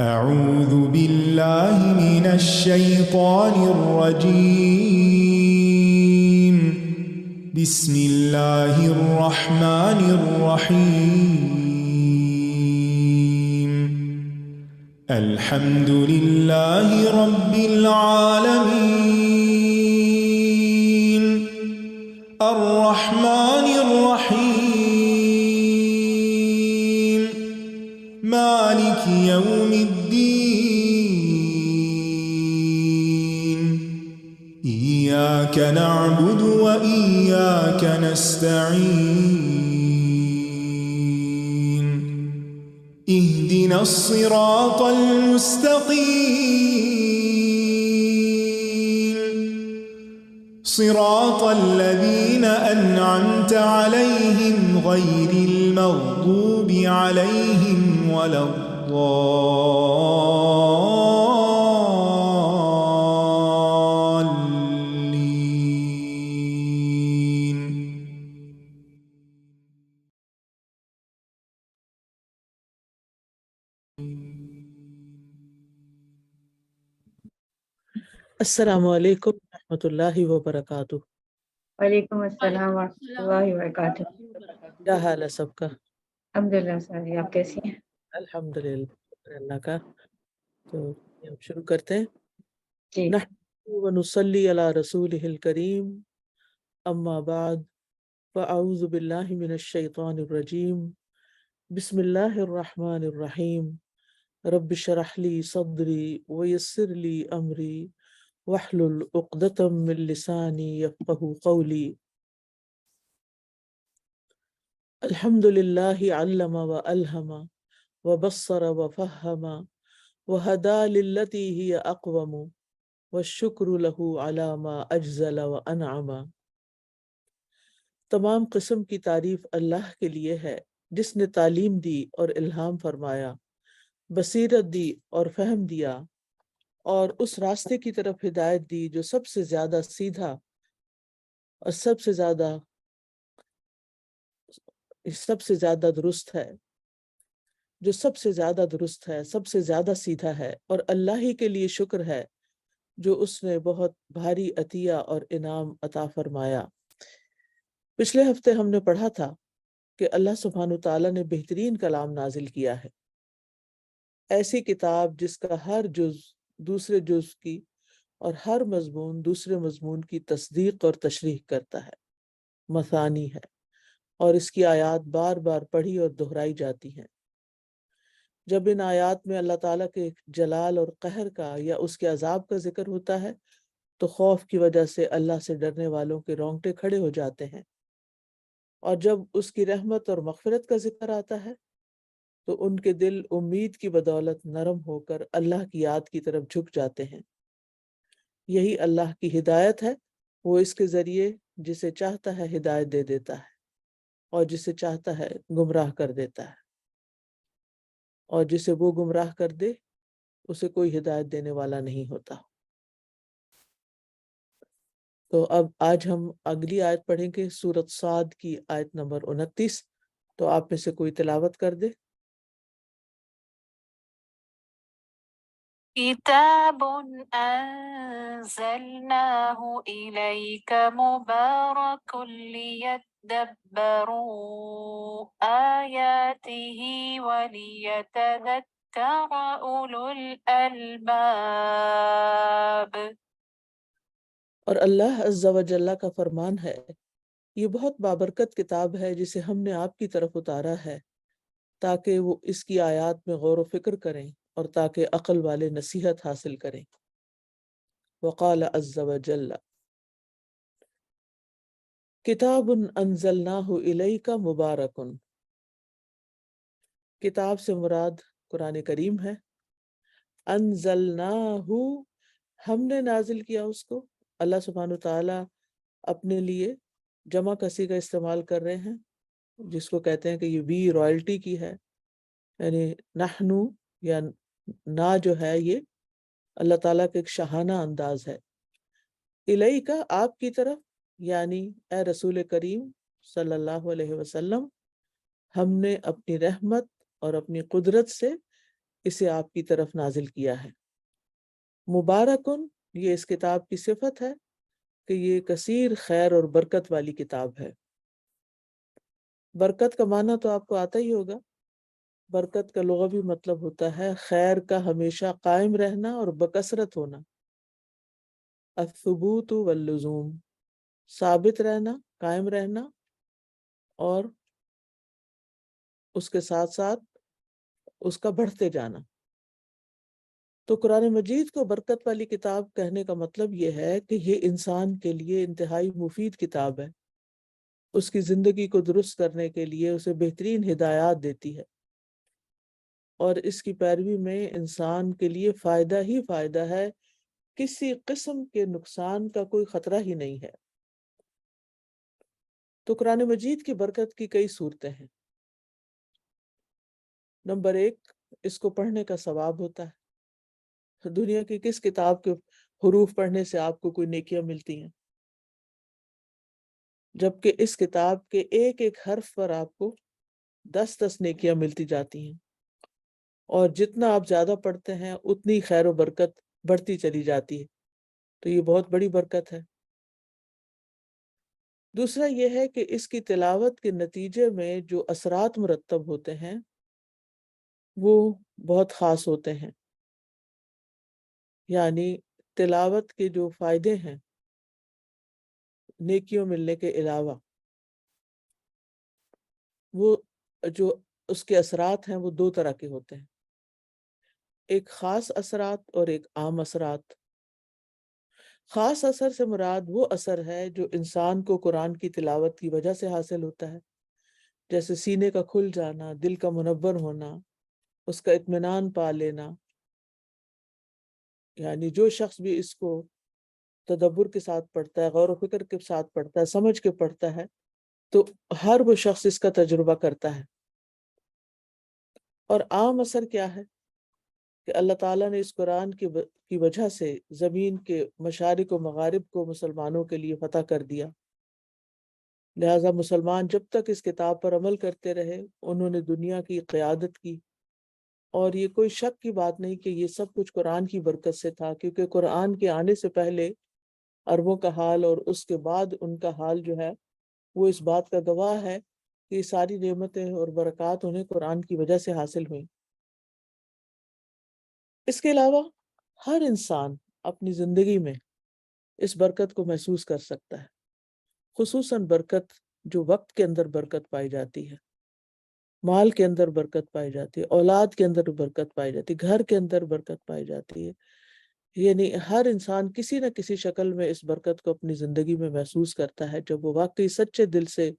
أعوذ بالله من الشيطان الرجيم. بسم الله الرحمن الرحيم. الحمد لله رب العالمين. الرحمن الرحيم. مالك يوم الدين. إياك نعبد وإياك نستعين. اهدنا الصراط المستقيم. صراط الذين أنعمت عليهم غير المغضوب عليهم ولا الضالين. السلام علیکم ورحمۃ اللہ وبرکاتہ۔ وعلیکم السلام ورحمۃ اللہ وبرکاتہ۔ کیا حال ہے سب کا؟ الحمدللہ سر، آپ کیسی ہیں؟ الحمدللہ، شکر اللہ کا۔ تو ہم شروع کرتے ہیں۔ جی نحمد ونصلی علی رسولہ الکریم، اما بعد فاعوذ باللہ من الشیطان الرجیم، بسم اللہ الرحمن الرحیم۔ رب اشرح لی صدری ویسر لی امری واحلل عقدۃ من لسانی یفقہوا قولی۔ الحمد للہ علم والہم وبصر وفہم وہدی للتی ہی اقوم والشکر لہ علی ما اجزل وانعم۔ تمام قسم کی تعریف اللہ کے لیے ہے جس نے تعلیم دی اور الہام فرمایا، بصیرت دی اور فہم دیا، اور اس راستے کی طرف ہدایت دی جو سب سے زیادہ سیدھا اور سب سے زیادہ درست ہے، جو سب سے زیادہ درست ہے، سب سے زیادہ سیدھا ہے، اور اللہ ہی کے لیے شکر ہے جو اس نے بہت بھاری عطیہ اور انعام عطا فرمایا۔ پچھلے ہفتے ہم نے پڑھا تھا کہ اللہ سبحانہ تعالیٰ نے بہترین کلام نازل کیا ہے، ایسی کتاب جس کا ہر جز دوسرے جز کی اور ہر مضمون دوسرے مضمون کی تصدیق اور تشریح کرتا ہے، مثانی ہے، اور اس کی آیات بار بار پڑھی اور دہرائی جاتی ہیں۔ جب ان آیات میں اللہ تعالیٰ کے جلال اور قہر کا یا اس کے عذاب کا ذکر ہوتا ہے تو خوف کی وجہ سے اللہ سے ڈرنے والوں کے رونگٹے کھڑے ہو جاتے ہیں، اور جب اس کی رحمت اور مغفرت کا ذکر آتا ہے تو ان کے دل امید کی بدولت نرم ہو کر اللہ کی یاد کی طرف جھک جاتے ہیں۔ یہی اللہ کی ہدایت ہے، وہ اس کے ذریعے جسے چاہتا ہے ہدایت دے دیتا ہے اور جسے چاہتا ہے گمراہ کر دیتا ہے، اور جسے وہ گمراہ کر دے اسے کوئی ہدایت دینے والا نہیں ہوتا۔ تو اب آج ہم اگلی آیت پڑھیں گے، سورۃ صاد کی آیت نمبر 29۔ تو آپ میں سے کوئی تلاوت کر دے۔ كتاب أنزلناه إليك مبارك ليدبروا آياته وليتذكر أولو الألباب۔ اور اللہ عز و جل کا فرمان ہے، یہ بہت بابرکت کتاب ہے جسے ہم نے آپ کی طرف اتارا ہے تاکہ وہ اس کی آیات میں غور و فکر کریں اور تاکہ عقل والے نصیحت حاصل کریں۔ وقال عز و جل کتاب انزلناہ الیک مبارک۔ کتاب سے مراد قرآن کریم ہے۔ انزلناہ، ہم نے نازل کیا اس کو۔ اللہ سبحانہ تعالیٰ اپنے لیے جمع کسی کا استعمال کر رہے ہیں، جس کو کہتے ہیں کہ یہ وی رائلٹی کی ہے، یعنی نحنو یا نا جو ہے یہ اللہ تعالیٰ کا ایک شاہانہ انداز ہے۔ الیکا، آپ کی طرف، یعنی اے رسول کریم صلی اللہ علیہ وسلم، ہم نے اپنی رحمت اور اپنی قدرت سے اسے آپ کی طرف نازل کیا ہے۔ مبارکن، یہ اس کتاب کی صفت ہے کہ یہ کثیر خیر اور برکت والی کتاب ہے۔ برکت کا معنی تو آپ کو آتا ہی ہوگا۔ برکت کا لغوی مطلب ہوتا ہے خیر کا ہمیشہ قائم رہنا اور بکثرت ہونا۔ الثبوت واللزوم، ثابت رہنا، قائم رہنا، اور اس کے ساتھ ساتھ اس کا بڑھتے جانا۔ تو قرآن مجید کو برکت والی کتاب کہنے کا مطلب یہ ہے کہ یہ انسان کے لیے انتہائی مفید کتاب ہے، اس کی زندگی کو درست کرنے کے لیے اسے بہترین ہدایات دیتی ہے، اور اس کی پیروی میں انسان کے لیے فائدہ ہی فائدہ ہے، کسی قسم کے نقصان کا کوئی خطرہ ہی نہیں ہے۔ تو قرآن مجید کی برکت کی کئی صورتیں ہیں۔ نمبر 1، اس کو پڑھنے کا ثواب ہوتا ہے۔ دنیا کی کس کتاب کے حروف پڑھنے سے آپ کو کوئی نیکیاں ملتی ہیں، جبکہ اس کتاب کے ایک ایک حرف پر آپ کو 10 نیکیاں ملتی جاتی ہیں، اور جتنا آپ زیادہ پڑھتے ہیں اتنی خیر و برکت بڑھتی چلی جاتی ہے۔ تو یہ بہت بڑی برکت ہے۔ دوسرا یہ ہے کہ اس کی تلاوت کے نتیجے میں جو اثرات مرتب ہوتے ہیں وہ بہت خاص ہوتے ہیں، یعنی تلاوت کے جو فائدے ہیں نیکیوں ملنے کے علاوہ، وہ جو اس کے اثرات ہیں وہ 2 طرح کے ہوتے ہیں، ایک خاص اثرات اور ایک عام اثرات۔ خاص اثر سے مراد وہ اثر ہے جو انسان کو قرآن کی تلاوت کی وجہ سے حاصل ہوتا ہے، جیسے سینے کا کھل جانا، دل کا منور ہونا، اس کا اطمینان پا لینا۔ یعنی جو شخص بھی اس کو تدبر کے ساتھ پڑھتا ہے، غور و فکر کے ساتھ پڑھتا ہے، سمجھ کے پڑھتا ہے، تو ہر وہ شخص اس کا تجربہ کرتا ہے۔ اور عام اثر کیا ہے کہ اللہ تعالیٰ نے اس قرآن کی وجہ سے زمین کے مشارق و مغارب کو مسلمانوں کے لیے فتح کر دیا۔ لہٰذا مسلمان جب تک اس کتاب پر عمل کرتے رہے انہوں نے دنیا کی قیادت کی، اور یہ کوئی شک کی بات نہیں کہ یہ سب کچھ قرآن کی برکت سے تھا، کیونکہ قرآن کے آنے سے پہلے عربوں کا حال اور اس کے بعد ان کا حال جو ہے وہ اس بات کا گواہ ہے کہ یہ ساری نعمتیں اور برکات انہیں قرآن کی وجہ سے حاصل ہوئیں۔ اس کے علاوہ ہر انسان اپنی زندگی میں اس برکت کو محسوس کر سکتا ہے، خصوصاً برکت جو وقت کے اندر برکت پائی جاتی ہے، مال کے اندر برکت پائی جاتی ہے، اولاد کے اندر برکت پائی جاتی ہے، گھر کے اندر برکت پائی جاتی ہے۔ یعنی ہر انسان کسی نہ کسی شکل میں اس برکت کو اپنی زندگی میں محسوس کرتا ہے جب وہ واقعی سچے دل سے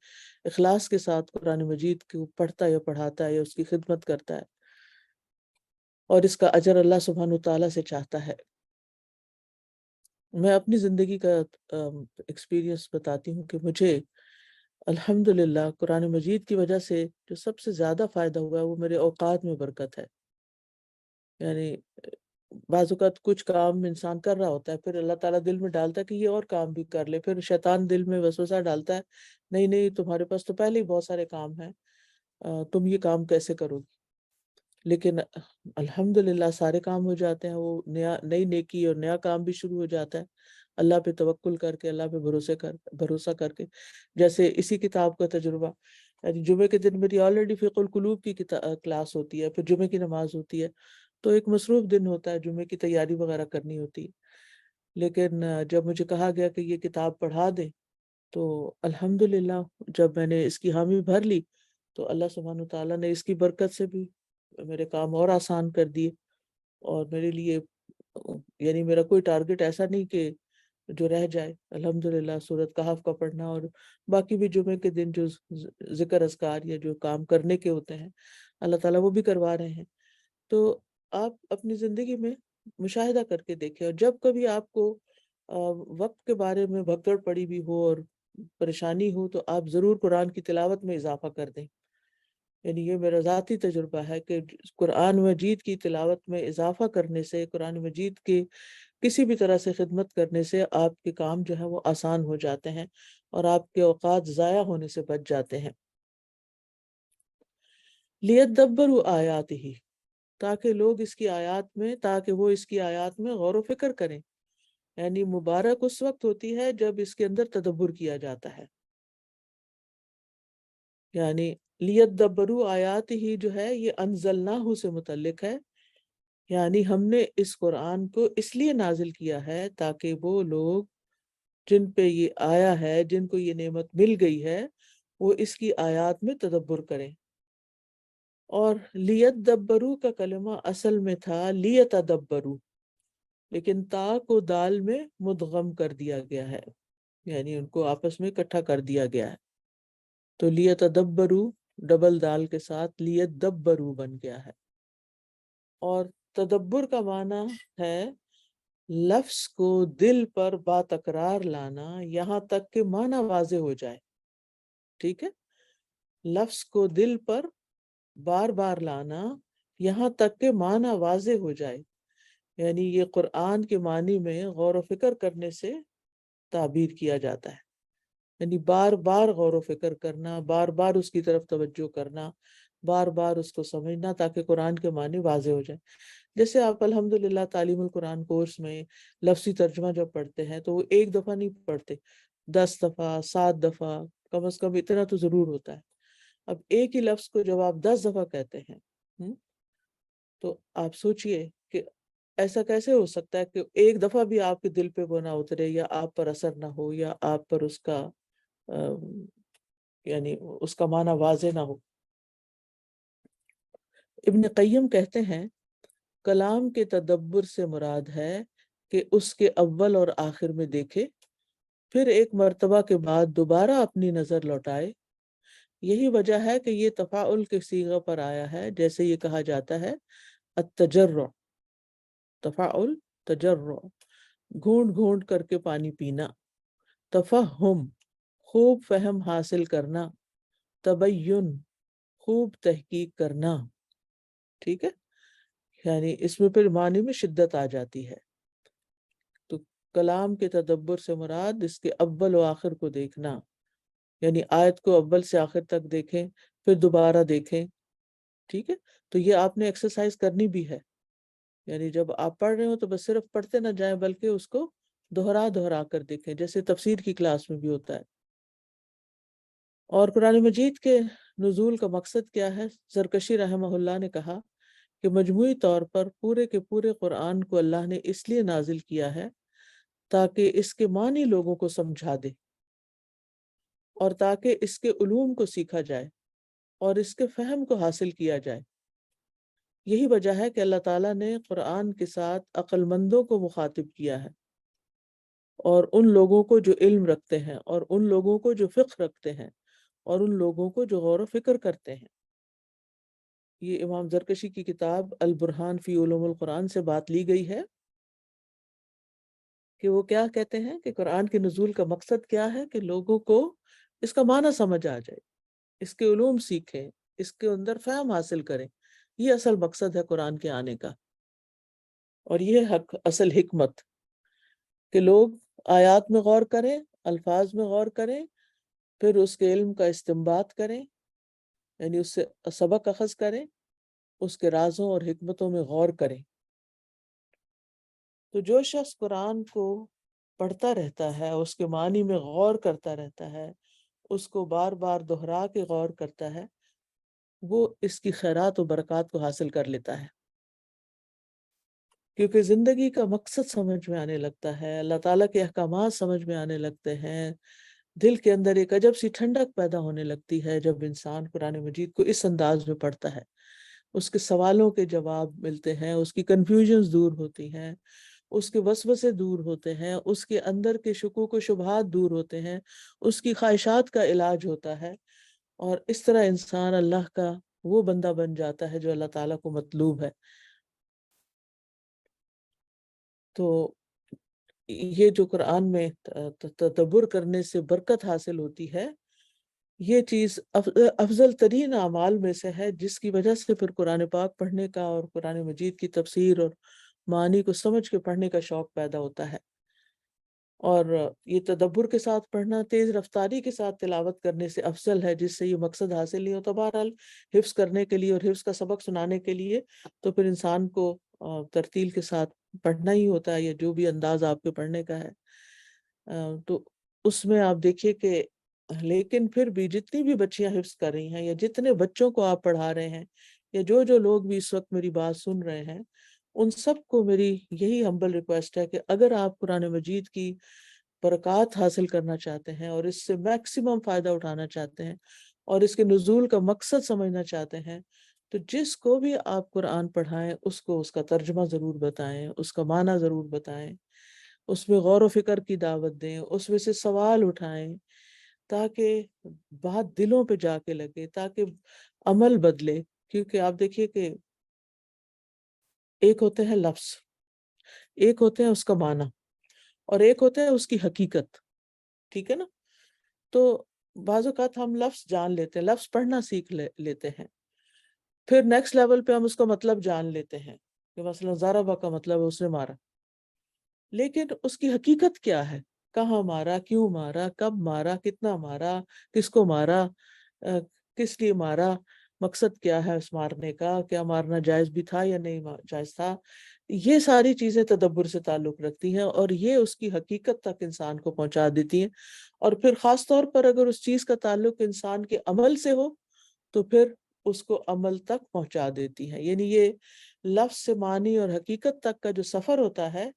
اخلاص کے ساتھ قرآن مجید کو پڑھتا یا پڑھاتا ہے یا اس کی خدمت کرتا ہے، اور اس کا اجر اللہ سبحانہ تعالیٰ سے چاہتا ہے۔ میں اپنی زندگی کا ایکسپیرینس بتاتی ہوں کہ مجھے الحمدللہ قرآن مجید کی وجہ سے جو سب سے زیادہ فائدہ ہوا ہے وہ میرے اوقات میں برکت ہے۔ یعنی بعض اوقات کچھ کام انسان کر رہا ہوتا ہے، پھر اللہ تعالیٰ دل میں ڈالتا ہے کہ یہ اور کام بھی کر لے، پھر شیطان دل میں وسوسہ ڈالتا ہے، نہیں نہیں تمہارے پاس تو پہلے ہی بہت سارے کام ہیں، تم یہ کام کیسے کرو گی؟ لیکن الحمدللہ سارے کام ہو جاتے ہیں، وہ نئی نیکی اور نیا کام بھی شروع ہو جاتا ہے، اللہ پہ توکل کر کے، اللہ پہ بھروسہ کر کے۔ جیسے اسی کتاب کا تجربہ، یعنی جمعے کے دن میری آلریڈی فقہ القلوب کی کلاس ہوتی ہے، پھر جمعے کی نماز ہوتی ہے، تو ایک مصروف دن ہوتا ہے، جمعے کی تیاری وغیرہ کرنی ہوتی ہے۔ لیکن جب مجھے کہا گیا کہ یہ کتاب پڑھا دیں تو الحمدللہ جب میں نے اس کی حامی بھر لی تو اللہ سبحانہ تعالیٰ نے اس کی برکت سے بھی میرے کام اور آسان کر دیے، اور میرے لیے یعنی میرا کوئی ٹارگٹ ایسا نہیں کہ جو رہ جائے۔ الحمدللہ سورۃ کہف کا پڑھنا اور باقی بھی جمعے کے دن جو ذکر اذکار یا جو کام کرنے کے ہوتے ہیں اللہ تعالیٰ وہ بھی کروا رہے ہیں۔ تو آپ اپنی زندگی میں مشاہدہ کر کے دیکھیں، اور جب کبھی آپ کو وقت کے بارے میں بھگدڑ پڑی بھی ہو اور پریشانی ہو تو آپ ضرور قرآن کی تلاوت میں اضافہ کر دیں۔ یعنی یہ میرا ذاتی تجربہ ہے کہ قرآن مجید کی تلاوت میں اضافہ کرنے سے، قرآن مجید کے کسی بھی طرح سے خدمت کرنے سے آپ کے کام جو ہے وہ آسان ہو جاتے ہیں اور آپ کے اوقات ضائع ہونے سے بچ جاتے ہیں۔ لیدبروا آیاتہ، تاکہ لوگ اس کی آیات میں تاکہ وہ اس کی آیات میں غور و فکر کریں. یعنی مبارک اس وقت ہوتی ہے جب اس کے اندر تدبر کیا جاتا ہے. یعنی لیدبروا آیات ہی جو ہے یہ انزلناہ سے متعلق ہے. یعنی ہم نے اس قرآن کو اس لیے نازل کیا ہے تاکہ وہ لوگ جن پہ یہ آیا ہے، جن کو یہ نعمت مل گئی ہے، وہ اس کی آیات میں تدبر کریں. اور لیدبروا کا کلمہ اصل میں تھا لیتدبروا، لیکن تا کو دال میں مدغم کر دیا گیا ہے، یعنی ان کو آپس میں اکٹھا کر دیا گیا ہے. تو لیتدبروا ڈبل دال کے ساتھ لیدبروا بن گیا ہے. اور تدبر کا معنی ہے لفظ کو دل پر با تکرار لانا یہاں تک کہ معنی واضح ہو جائے. ٹھیک ہے، لفظ کو دل پر بار بار لانا یہاں تک کہ معنی واضح ہو جائے. یعنی یہ قرآن کے معنی میں غور و فکر کرنے سے تعبیر کیا جاتا ہے. یعنی بار بار غور و فکر کرنا، بار بار اس کی طرف توجہ کرنا، بار بار اس کو سمجھنا تاکہ قرآن کے معنی واضح ہو جائیں. جیسے آپ الحمدللہ تعلیم القرآن کورس میں لفظی ترجمہ جب پڑھتے ہیں تو وہ ایک دفعہ نہیں پڑھتے، 10 دفعہ 7 دفعہ کم از کم اتنا تو ضرور ہوتا ہے. اب ایک ہی لفظ کو جب آپ 10 دفعہ کہتے ہیں تو آپ سوچئے کہ ایسا کیسے ہو سکتا ہے کہ ایک دفعہ بھی آپ کے دل پہ وہ نہ اترے یا آپ پر اثر نہ ہو یا آپ پر اس کا یعنی اس کا معنی واضح نہ ہو. ابن قیم کہتے ہیں کلام کے تدبر سے مراد ہے کہ اس کے اول اور آخر میں دیکھے، پھر ایک مرتبہ کے بعد دوبارہ اپنی نظر لوٹائے. یہی وجہ ہے کہ یہ تفاعل کے صیغہ پر آیا ہے، جیسے یہ کہا جاتا ہے التجرع، تفاعل تجرع، گھونٹ گھونٹ کر کے پانی پینا. تفہم، خوب فہم حاصل کرنا. تبین، خوب تحقیق کرنا. ٹھیک ہے، یعنی اس میں پھر معنی میں شدت آ جاتی ہے. تو کلام کے تدبر سے مراد اس کے اول و آخر کو دیکھنا، یعنی آیت کو اول سے آخر تک دیکھیں پھر دوبارہ دیکھیں. ٹھیک ہے، تو یہ آپ نے ایکسرسائز کرنی بھی ہے. یعنی جب آپ پڑھ رہے ہو تو بس صرف پڑھتے نہ جائیں بلکہ اس کو دہرا کر دیکھیں، جیسے تفسیر کی کلاس میں بھی ہوتا ہے. اور قرآن مجید کے نزول کا مقصد کیا ہے؟ زرکشی رحمہ اللہ نے کہا کہ مجموعی طور پر پورے کے پورے قرآن کو اللہ نے اس لیے نازل کیا ہے تاکہ اس کے معنی لوگوں کو سمجھا دے اور تاکہ اس کے علوم کو سیکھا جائے اور اس کے فہم کو حاصل کیا جائے. یہی وجہ ہے کہ اللہ تعالیٰ نے قرآن کے ساتھ عقل مندوں کو مخاطب کیا ہے، اور ان لوگوں کو جو علم رکھتے ہیں، اور ان لوگوں کو جو فقہ رکھتے ہیں، اور ان لوگوں کو جو غور و فکر کرتے ہیں. یہ امام زرکشی کی کتاب البرہان فی علوم القرآن سے بات لی گئی ہے کہ وہ کیا کہتے ہیں کہ قرآن کے نزول کا مقصد کیا ہے کہ لوگوں کو اس کا معنی سمجھ آ جائے، اس کے علوم سیکھیں، اس کے اندر فہم حاصل کریں. یہ اصل مقصد ہے قرآن کے آنے کا، اور یہ اصل حکمت کہ لوگ آیات میں غور کریں، الفاظ میں غور کریں، پھر اس کے علم کا استنباط کریں، یعنی اس سے سبق اخذ کریں، اس کے رازوں اور حکمتوں میں غور کریں. تو جو شخص قرآن کو پڑھتا رہتا ہے، اس کے معنی میں غور کرتا رہتا ہے، اس کو بار بار دہرا کے غور کرتا ہے، وہ اس کی خیرات و برکات کو حاصل کر لیتا ہے. کیونکہ زندگی کا مقصد سمجھ میں آنے لگتا ہے، اللہ تعالیٰ کے احکامات سمجھ میں آنے لگتے ہیں، دل کے اندر ایک عجب سی ٹھنڈک پیدا ہونے لگتی ہے جب انسان قرآن مجید کو اس انداز میں پڑھتا ہے. اس کے سوالوں کے جواب ملتے ہیں، اس کی کنفیوژنز دور ہوتی ہیں، اس کے وسوسے دور ہوتے ہیں، اس کے اندر کے شکوک و شبہات دور ہوتے ہیں، اس کی خواہشات کا علاج ہوتا ہے، اور اس طرح انسان اللہ کا وہ بندہ بن جاتا ہے جو اللہ تعالیٰ کو مطلوب ہے. تو یہ جو قرآن میں تدبر کرنے سے برکت حاصل ہوتی ہے، یہ چیز افضل ترین اعمال میں سے ہے، جس کی وجہ سے پھر قرآن پاک پڑھنے کا اور قرآن مجید کی تفسیر اور معانی کو سمجھ کے پڑھنے کا شوق پیدا ہوتا ہے. اور یہ تدبر کے ساتھ پڑھنا تیز رفتاری کے ساتھ تلاوت کرنے سے افضل ہے، جس سے یہ مقصد حاصل نہیں ہوتا۔ بہرحال حفظ کرنے کے لیے اور حفظ کا سبق سنانے کے لیے تو پھر انسان کو ترتیل کے ساتھ پڑھنا ہی ہوتا ہے، یا جو بھی انداز آپ کے پڑھنے کا ہے۔ تو اس میں آپ دیکھیے کہ لیکن پھر بھی جتنی بھی بچیاں حفظ کر رہی ہیں، یا جتنے بچوں کو آپ پڑھا رہے ہیں، یا جو لوگ بھی اس وقت میری بات سن رہے ہیں، ان سب کو میری یہی ہمبل ریکویسٹ ہے کہ اگر آپ قرآن مجید کی برکات حاصل کرنا چاہتے ہیں اور اس سے میکسیمم فائدہ اٹھانا چاہتے ہیں اور اس کے نزول کا مقصد سمجھنا چاہتے ہیں، تو جس کو بھی آپ قرآن پڑھائیں اس کو اس کا ترجمہ ضرور بتائیں، اس کا معنی ضرور بتائیں، اس میں غور و فکر کی دعوت دیں، اس میں سے سوال اٹھائیں، تاکہ بات دلوں پہ جا کے لگے، تاکہ عمل بدلے۔ کیونکہ آپ دیکھیے کہ ایک ہوتے ہیں لفظ، ایک ہوتے ہیں اس کا معنی، اور ایک ہوتا ہے اس کی حقیقت، ٹھیک ہے نا؟ تو بعض اوقات ہم لفظ جان لیتے ہیں، لفظ پڑھنا سیکھ لیتے ہیں، پھر نیکسٹ لیول پہ ہم اس کا مطلب جان لیتے ہیں کہ مثلا ضربہ کا مطلب ہے اس نے مارا، لیکن اس کی حقیقت کیا ہے؟ کہاں مارا، کیوں مارا، کب مارا، کتنا مارا، کس کو مارا، کس لیے مارا، مقصد کیا ہے اس مارنے کا، کیا مارنا جائز بھی تھا یا نہیں جائز تھا؟ یہ ساری چیزیں تدبر سے تعلق رکھتی ہیں، اور یہ اس کی حقیقت تک انسان کو پہنچا دیتی ہیں۔ اور پھر خاص طور پر اگر اس چیز کا تعلق انسان کے عمل سے ہو تو پھر اس کو عمل تک پہنچا دیتی ہیں۔ یعنی یہ لفظ سے معنی اور حقیقت تک کا جو سفر ہوتا ہے،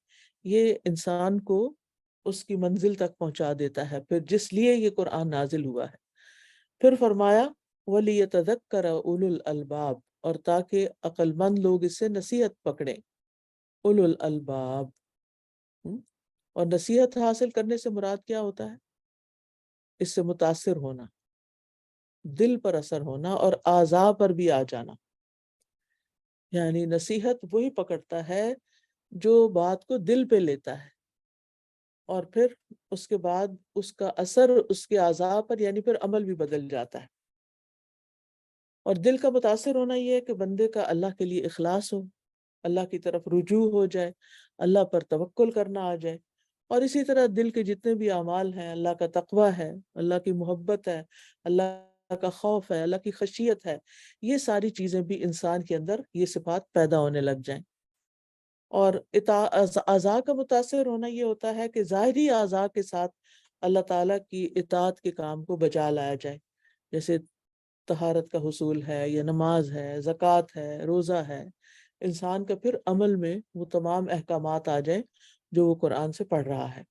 یہ انسان کو اس کی منزل تک پہنچا دیتا ہے، پھر جس لیے یہ قرآن نازل ہوا ہے۔ پھر فرمایا وَلِيَتَذَكَّرَ أُولُو الْأَلْبَابِ، اور تاکہ عقل مند لوگ اس سے نصیحت پکڑیں، اولو الالباب۔ اور نصیحت حاصل کرنے سے مراد کیا ہوتا ہے؟ اس سے متاثر ہونا، دل پر اثر ہونا اور اعضاء پر بھی آ جانا۔ یعنی نصیحت وہی پکڑتا ہے جو بات کو دل پہ لیتا ہے، اور پھر اس کے بعد اس کا اثر اس کے اعضاء پر، یعنی پھر عمل بھی بدل جاتا ہے۔ اور دل کا متاثر ہونا یہ ہے کہ بندے کا اللہ کے لیے اخلاص ہو، اللہ کی طرف رجوع ہو جائے، اللہ پر توکل کرنا آ جائے، اور اسی طرح دل کے جتنے بھی اعمال ہیں، اللہ کا تقوی ہے، اللہ کی محبت ہے، اللہ کا خوف ہے، اللہ کی خشیت ہے، یہ ساری چیزیں بھی انسان کے اندر یہ صفات پیدا ہونے لگ جائیں۔ اور اعضاء کا متاثر ہونا یہ ہوتا ہے کہ ظاہری اعضاء کے ساتھ اللہ تعالیٰ کی اطاعت کے کام کو بجا لایا جائے، جیسے طہارت کا حصول ہے، یا نماز ہے، زکوٰۃ ہے، روزہ ہے، انسان کا پھر عمل میں وہ تمام احکامات آ جائیں جو وہ قرآن سے پڑھ رہا ہے۔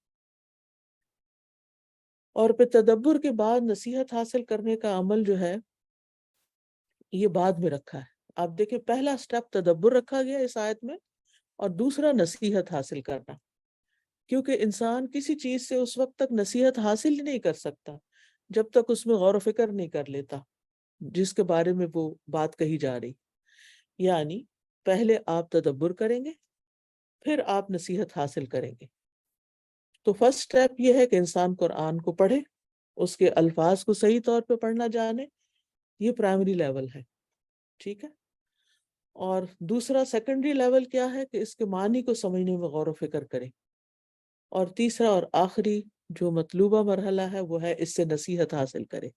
اور پھر تدبر کے بعد نصیحت حاصل کرنے کا عمل جو ہے یہ بعد میں رکھا ہے۔ آپ دیکھیں پہلا سٹیپ تدبر رکھا گیا اس آیت میں، اور دوسرا نصیحت حاصل کرنا، کیونکہ انسان کسی چیز سے اس وقت تک نصیحت حاصل ہی نہیں کر سکتا جب تک اس میں غور و فکر نہیں کر لیتا جس کے بارے میں وہ بات کہی جا رہی۔ یعنی پہلے آپ تدبر کریں گے، پھر آپ نصیحت حاصل کریں گے۔ تو فرسٹ سٹیپ یہ ہے کہ انسان قرآن کو پڑھے، اس کے الفاظ کو صحیح طور پہ پڑھنا جانے، یہ پرائمری لیول ہے، ٹھیک ہے۔ اور دوسرا سیکنڈری لیول کیا ہے کہ اس کے معنی کو سمجھنے میں غور و فکر کرے۔ اور تیسرا اور آخری جو مطلوبہ مرحلہ ہے وہ ہے اس سے نصیحت حاصل کرے۔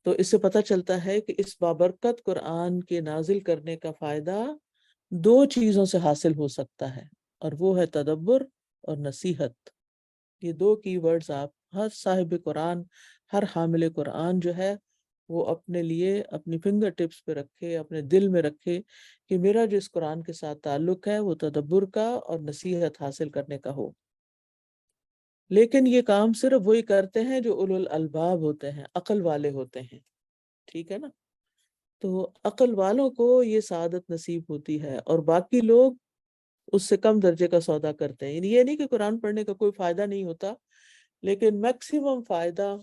تو اس سے پتہ چلتا ہے کہ اس بابرکت قرآن کے نازل کرنے کا فائدہ دو چیزوں سے حاصل ہو سکتا ہے، اور وہ ہے تدبر اور نصیحت۔ یہ دو کی ورڈز آپ ہر صاحب قرآن، ہر حامل قرآن جو ہے وہ اپنے لیے اپنی فنگر ٹپس پہ رکھے، اپنے دل میں رکھے کہ میرا جو اس قرآن کے ساتھ تعلق ہے وہ تدبر کا اور نصیحت حاصل کرنے کا ہو۔ لیکن یہ کام صرف وہی کرتے ہیں جو اولو الالباب ہوتے ہیں، عقل والے ہوتے ہیں، ٹھیک ہے نا؟ تو عقل والوں کو یہ سعادت نصیب ہوتی ہے، اور باقی لوگ اس سے کم درجے کا سودا کرتے ہیں۔ یعنی یہ نہیں کہ قرآن پڑھنے کا کوئی فائدہ نہیں ہوتا، لیکن میکسیمم فائدہ،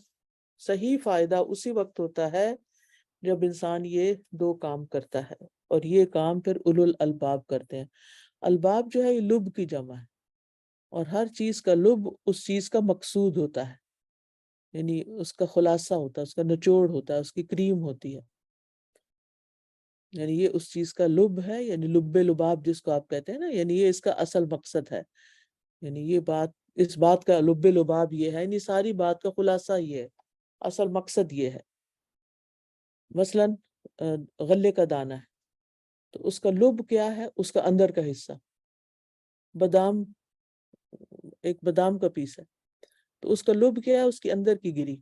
صحیح فائدہ اسی وقت ہوتا ہے جب انسان یہ دو کام کرتا ہے، اور یہ کام پھر اولو الالباب کرتے ہیں۔ الباب جو ہے یہ لب کی جمع ہے، اور ہر چیز کا لب اس چیز کا مقصود ہوتا ہے، یعنی اس کا خلاصہ ہوتا ہے، اس کا نچوڑ ہوتا ہے، اس کی کریم ہوتی ہے۔ یعنی یہ اس چیز کا لب ہے، یعنی لب لباب جس کو آپ کہتے ہیں نا، یعنی یہ اس کا اصل مقصد ہے۔ یعنی یہ بات اس بات کا لب لباب یہ ہے، یعنی ساری بات کا خلاصہ یہ ہے، اصل مقصد یہ ہے۔ مثلا غلے کا دانہ ہے تو اس کا لب کیا ہے؟ اس کا اندر کا حصہ۔ بادام، ایک بادام کا پیس ہے تو اس کا لب کیا ہے؟ اس کے اندر کی گری،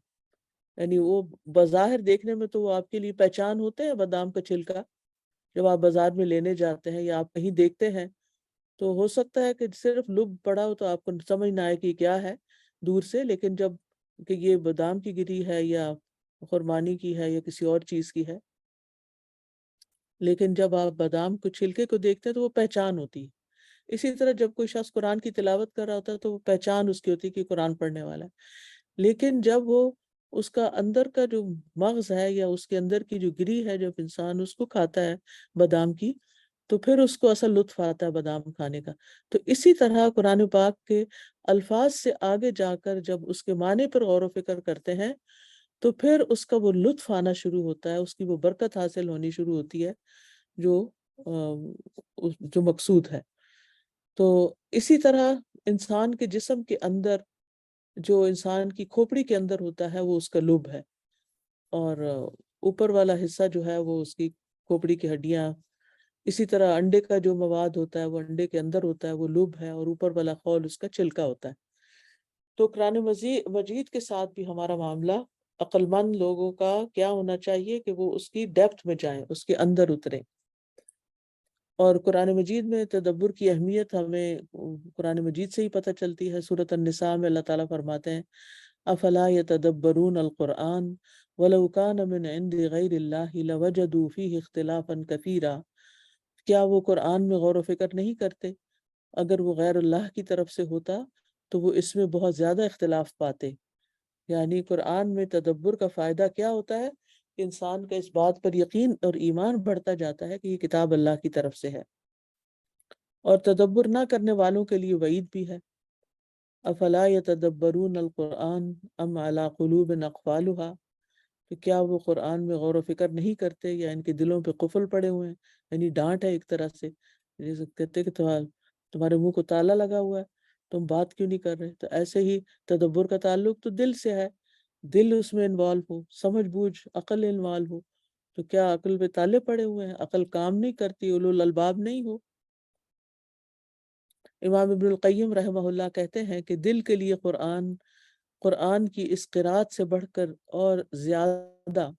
یعنی وہ بظاہر دیکھنے میں تو وہ آپ کے لیے پہچان ہوتے ہیں۔ بادام کا چھلکا جب آپ بازار میں لینے جاتے ہیں یا آپ کہیں دیکھتے ہیں تو ہو سکتا ہے کہ صرف لب پڑا ہو تو آپ کو سمجھ نہ آئے کہ کیا ہے دور سے، لیکن جب کہ یہ بادام کی گری ہے یا خرمانی کی ہے یا کسی اور چیز کی ہے، لیکن جب آپ بادام کو چھلکے کو دیکھتے ہیں تو وہ پہچان ہوتی ہے۔ اسی طرح جب کوئی شخص قرآن کی تلاوت کر رہا ہوتا ہے تو وہ پہچان اس کی ہوتی ہے کہ قرآن پڑھنے والا ہے، لیکن جب وہ اس کا اندر کا جو مغز ہے یا اس کے اندر کی جو گری ہے، جب انسان اس کو کھاتا ہے بادام کی، تو پھر اس کو اصل لطف آتا ہے بادام کھانے کا۔ تو اسی طرح قرآن پاک کے الفاظ سے آگے جا کر جب اس کے معنی پر غور و فکر کرتے ہیں تو پھر اس کا وہ لطف آنا شروع ہوتا ہے، اس کی وہ برکت حاصل ہونی شروع ہوتی ہے جو جو مقصود ہے۔ تو اسی طرح انسان کے جسم کے اندر جو انسان کی کھوپڑی کے اندر ہوتا ہے وہ اس کا لب ہے، اور اوپر والا حصہ جو ہے وہ اس کی کھوپڑی کی ہڈیاں۔ اسی طرح انڈے کا جو مواد ہوتا ہے وہ انڈے کے اندر ہوتا ہے، وہ لب ہے، اور اوپر والا خول اس کا چھلکا ہوتا ہے۔ تو قرآن مجید کے ساتھ بھی ہمارا معاملہ عقل مند لوگوں کا کیا ہونا چاہیے کہ وہ اس کی ڈیپتھ میں جائیں، اس کے اندر اتریں۔ اور قرآن مجید میں تدبر کی اہمیت ہمیں قرآن مجید سے ہی پتہ چلتی ہے۔ سورۃ النساء میں اللہ تعالیٰ فرماتے ہیں افلا یتدبرون القرآن ولو کان من عند غیر اللہ لوجدوا فیہ اختلافا کثیرا، کیا وہ قرآن میں غور و فکر نہیں کرتے؟ اگر وہ غیر اللہ کی طرف سے ہوتا تو وہ اس میں بہت زیادہ اختلاف پاتے۔ یعنی قرآن میں تدبر کا فائدہ کیا ہوتا ہے کہ انسان کا اس بات پر یقین اور ایمان بڑھتا جاتا ہے کہ یہ کتاب اللہ کی طرف سے ہے، اور تدبر نہ کرنے والوں کے لیے وعید بھی ہے۔ افلا یتدبرون القرآن ام علی قلوب اقفالها، کہ کیا وہ قرآن میں غور و فکر نہیں کرتے یا ان کے دلوں پہ قفل پڑے ہوئے ہیں، یعنی ڈانٹ ہے ایک طرح سے، جیسے کہتے کہ تمہارے منہ کو تالا لگا ہوا ہے، تم بات کیوں نہیں کر رہے؟ تو ایسے ہی تدبر کا تعلق تو دل سے ہے، دل اس میں انوالو ہو، سمجھ بوجھ عقل انوالو ہو، تو کیا عقل پہ تالے پڑے ہوئے ہیں؟ عقل کام نہیں کرتی، اولو الالباب نہیں ہو؟ امام ابن القیم رحمہ اللہ کہتے ہیں کہ دل کے لیے قرآن کی اس قرات سے بڑھ کر اور زیادہ،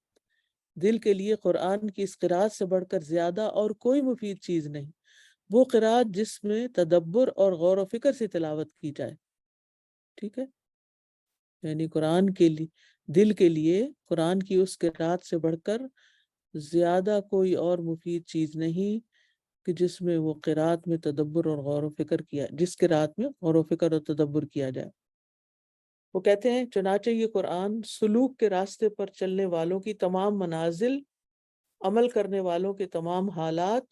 دل کے لیے قرآن کی اس قرات سے بڑھ کر زیادہ اور کوئی مفید چیز نہیں، وہ قرات جس میں تدبر اور غور و فکر سے تلاوت کی جائے۔ ٹھیک ہے، یعنی قرآن کے لیے، دل کے لیے قرآن کی اس قرات سے بڑھ کر زیادہ کوئی اور مفید چیز نہیں کہ جس میں وہ قرات میں تدبر اور غور و فکر کیا، جس قرات میں غور و فکر اور تدبر کیا جائے۔ وہ کہتے ہیں چنانچہ یہ قرآن سلوک کے راستے پر چلنے والوں کی تمام منازل، عمل کرنے والوں کے تمام حالات،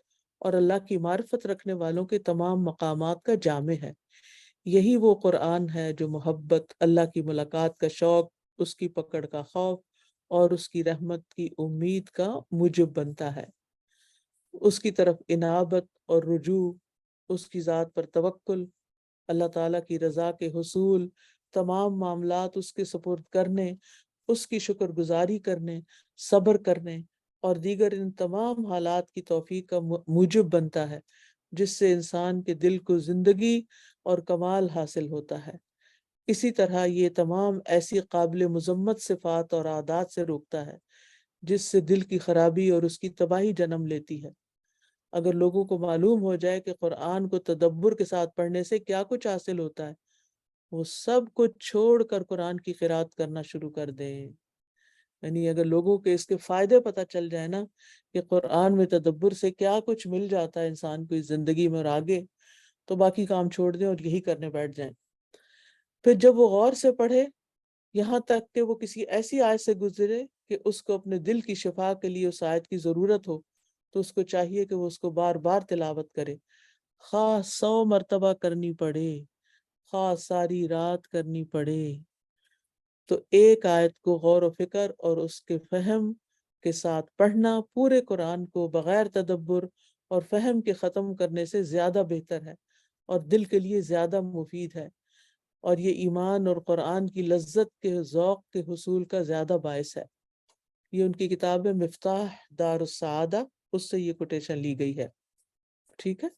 اور اللہ کی معرفت رکھنے والوں کے تمام مقامات کا جامع ہے۔ یہی وہ قرآن ہے جو محبت، اللہ کی ملاقات کا شوق، اس کی پکڑ کا خوف اور اس کی رحمت کی امید کا موجب بنتا ہے۔ اس کی طرف انابت اور رجوع، اس کی ذات پر توکل، اللہ تعالیٰ کی رضا کے حصول، تمام معاملات اس کے سپرد کرنے، اس کی شکر گزاری کرنے، صبر کرنے اور دیگر ان تمام حالات کی توفیق کا موجب بنتا ہے، جس سے انسان کے دل کو زندگی اور کمال حاصل ہوتا ہے۔ اسی طرح یہ تمام ایسی قابل مذمت صفات اور عادات سے روکتا ہے جس سے دل کی خرابی اور اس کی تباہی جنم لیتی ہے۔ اگر لوگوں کو معلوم ہو جائے کہ قرآن کو تدبر کے ساتھ پڑھنے سے کیا کچھ حاصل ہوتا ہے، وہ سب کچھ چھوڑ کر قرآن کی قرات کرنا شروع کر دیں۔ یعنی اگر لوگوں کے اس کے فائدے پتہ چل جائے نا کہ قرآن میں تدبر سے کیا کچھ مل جاتا ہے انسان کو اس زندگی میں اور آگے، تو باقی کام چھوڑ دیں اور یہی کرنے بیٹھ جائیں۔ پھر جب وہ غور سے پڑھے یہاں تک کہ وہ کسی ایسی آیت سے گزرے کہ اس کو اپنے دل کی شفا کے لیے اس آیت کی ضرورت ہو، تو اس کو چاہیے کہ وہ اس کو بار بار تلاوت کرے، خواہ 100 مرتبہ کرنی پڑے، خواہ ساری رات کرنی پڑے۔ تو ایک آیت کو غور و فکر اور اس کے فہم کے ساتھ پڑھنا پورے قرآن کو بغیر تدبر اور فہم کے ختم کرنے سے زیادہ بہتر ہے اور دل کے لیے زیادہ مفید ہے۔ اور یہ ایمان اور قرآن کی لذت کے ذوق کے حصول کا زیادہ باعث ہے۔ یہ ان کی کتاب ہے مفتاح دار السعادہ، اس سے یہ کوٹیشن لی گئی ہے، ٹھیک ہے۔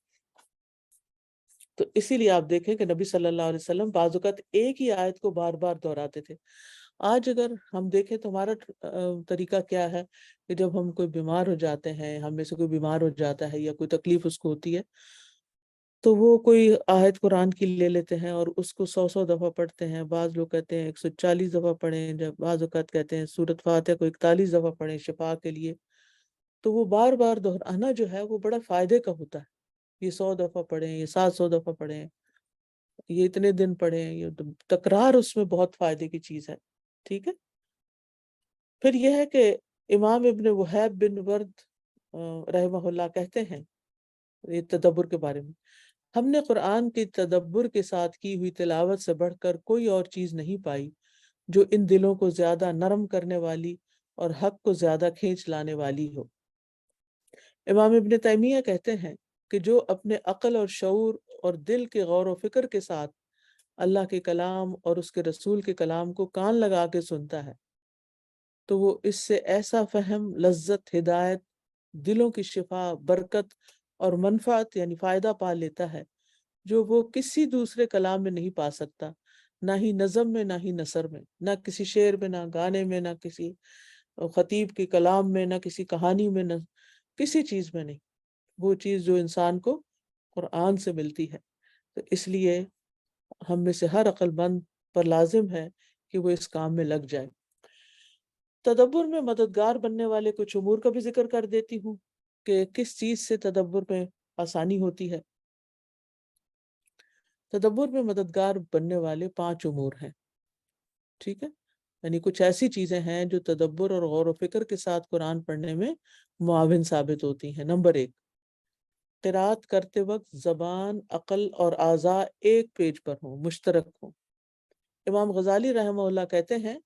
تو اسی لیے آپ دیکھیں کہ نبی صلی اللہ علیہ وسلم بعض اوقات ایک ہی آیت کو بار بار دہراتے تھے۔ آج اگر ہم دیکھیں تو ہمارا طریقہ کیا ہے کہ جب ہم کوئی بیمار ہو جاتے ہیں، ہم میں سے کوئی بیمار ہو جاتا ہے یا کوئی تکلیف اس کو ہوتی ہے، تو وہ کوئی آیت قرآن کی لے لیتے ہیں اور اس کو 100 دفعہ پڑھتے ہیں۔ بعض لوگ کہتے ہیں 140 دفعہ پڑھیں، جب بعض اوقات کہتے ہیں سورۃ فاتحہ کو 41 دفعہ پڑھیں شفا کے لیے۔ تو وہ بار بار دہرانا جو ہے وہ بڑا فائدے کا ہوتا ہے۔ یہ 100 دفعہ پڑھیں، یہ 700 دفعہ پڑھیں، یہ اتنے دن پڑھیں، یہ تکرار اس میں بہت فائدے کی چیز ہے، ٹھیک ہے۔ پھر یہ ہے کہ امام ابن وہیب بن ورد رحمہ اللہ کہتے ہیں یہ تدبر کے بارے میں، ہم نے قرآن کی تدبر کے ساتھ کی ہوئی تلاوت سے بڑھ کر کوئی اور چیز نہیں پائی جو ان دلوں کو زیادہ نرم کرنے والی اور حق کو زیادہ کھینچ لانے والی ہو۔ امام ابن تیمیہ کہتے ہیں کہ جو اپنے عقل اور شعور اور دل کے غور و فکر کے ساتھ اللہ کے کلام اور اس کے رسول کے کلام کو کان لگا کے سنتا ہے تو وہ اس سے ایسا فہم، لذت، ہدایت، دلوں کی شفا، برکت اور منفعت یعنی فائدہ پا لیتا ہے جو وہ کسی دوسرے کلام میں نہیں پا سکتا، نہ ہی نظم میں، نہ ہی نثر میں، نہ کسی شعر میں، نہ گانے میں، نہ کسی خطیب کے کلام میں، نہ کسی کہانی میں، نہ کسی چیز میں نہیں۔ وہ چیز جو انسان کو قرآن سے ملتی ہے۔ تو اس لیے ہم میں سے ہر عقل مند پر لازم ہے کہ وہ اس کام میں لگ جائے۔ تدبر میں مددگار بننے والے کچھ امور کا بھی ذکر کر دیتی ہوں کہ کس چیز سے تدبر میں آسانی ہوتی ہے۔ تدبر میں مددگار بننے والے 5 امور ہیں، ٹھیک ہے، یعنی کچھ ایسی چیزیں ہیں جو تدبر اور غور و فکر کے ساتھ قرآن پڑھنے میں معاون ثابت ہوتی ہیں۔ نمبر 1، قرات کرتے وقت زبان، عقل اور اعضاء ایک پیج پر ہوں، مشترک ہوں۔ امام غزالی رحمہ اللہ کہتے ہیں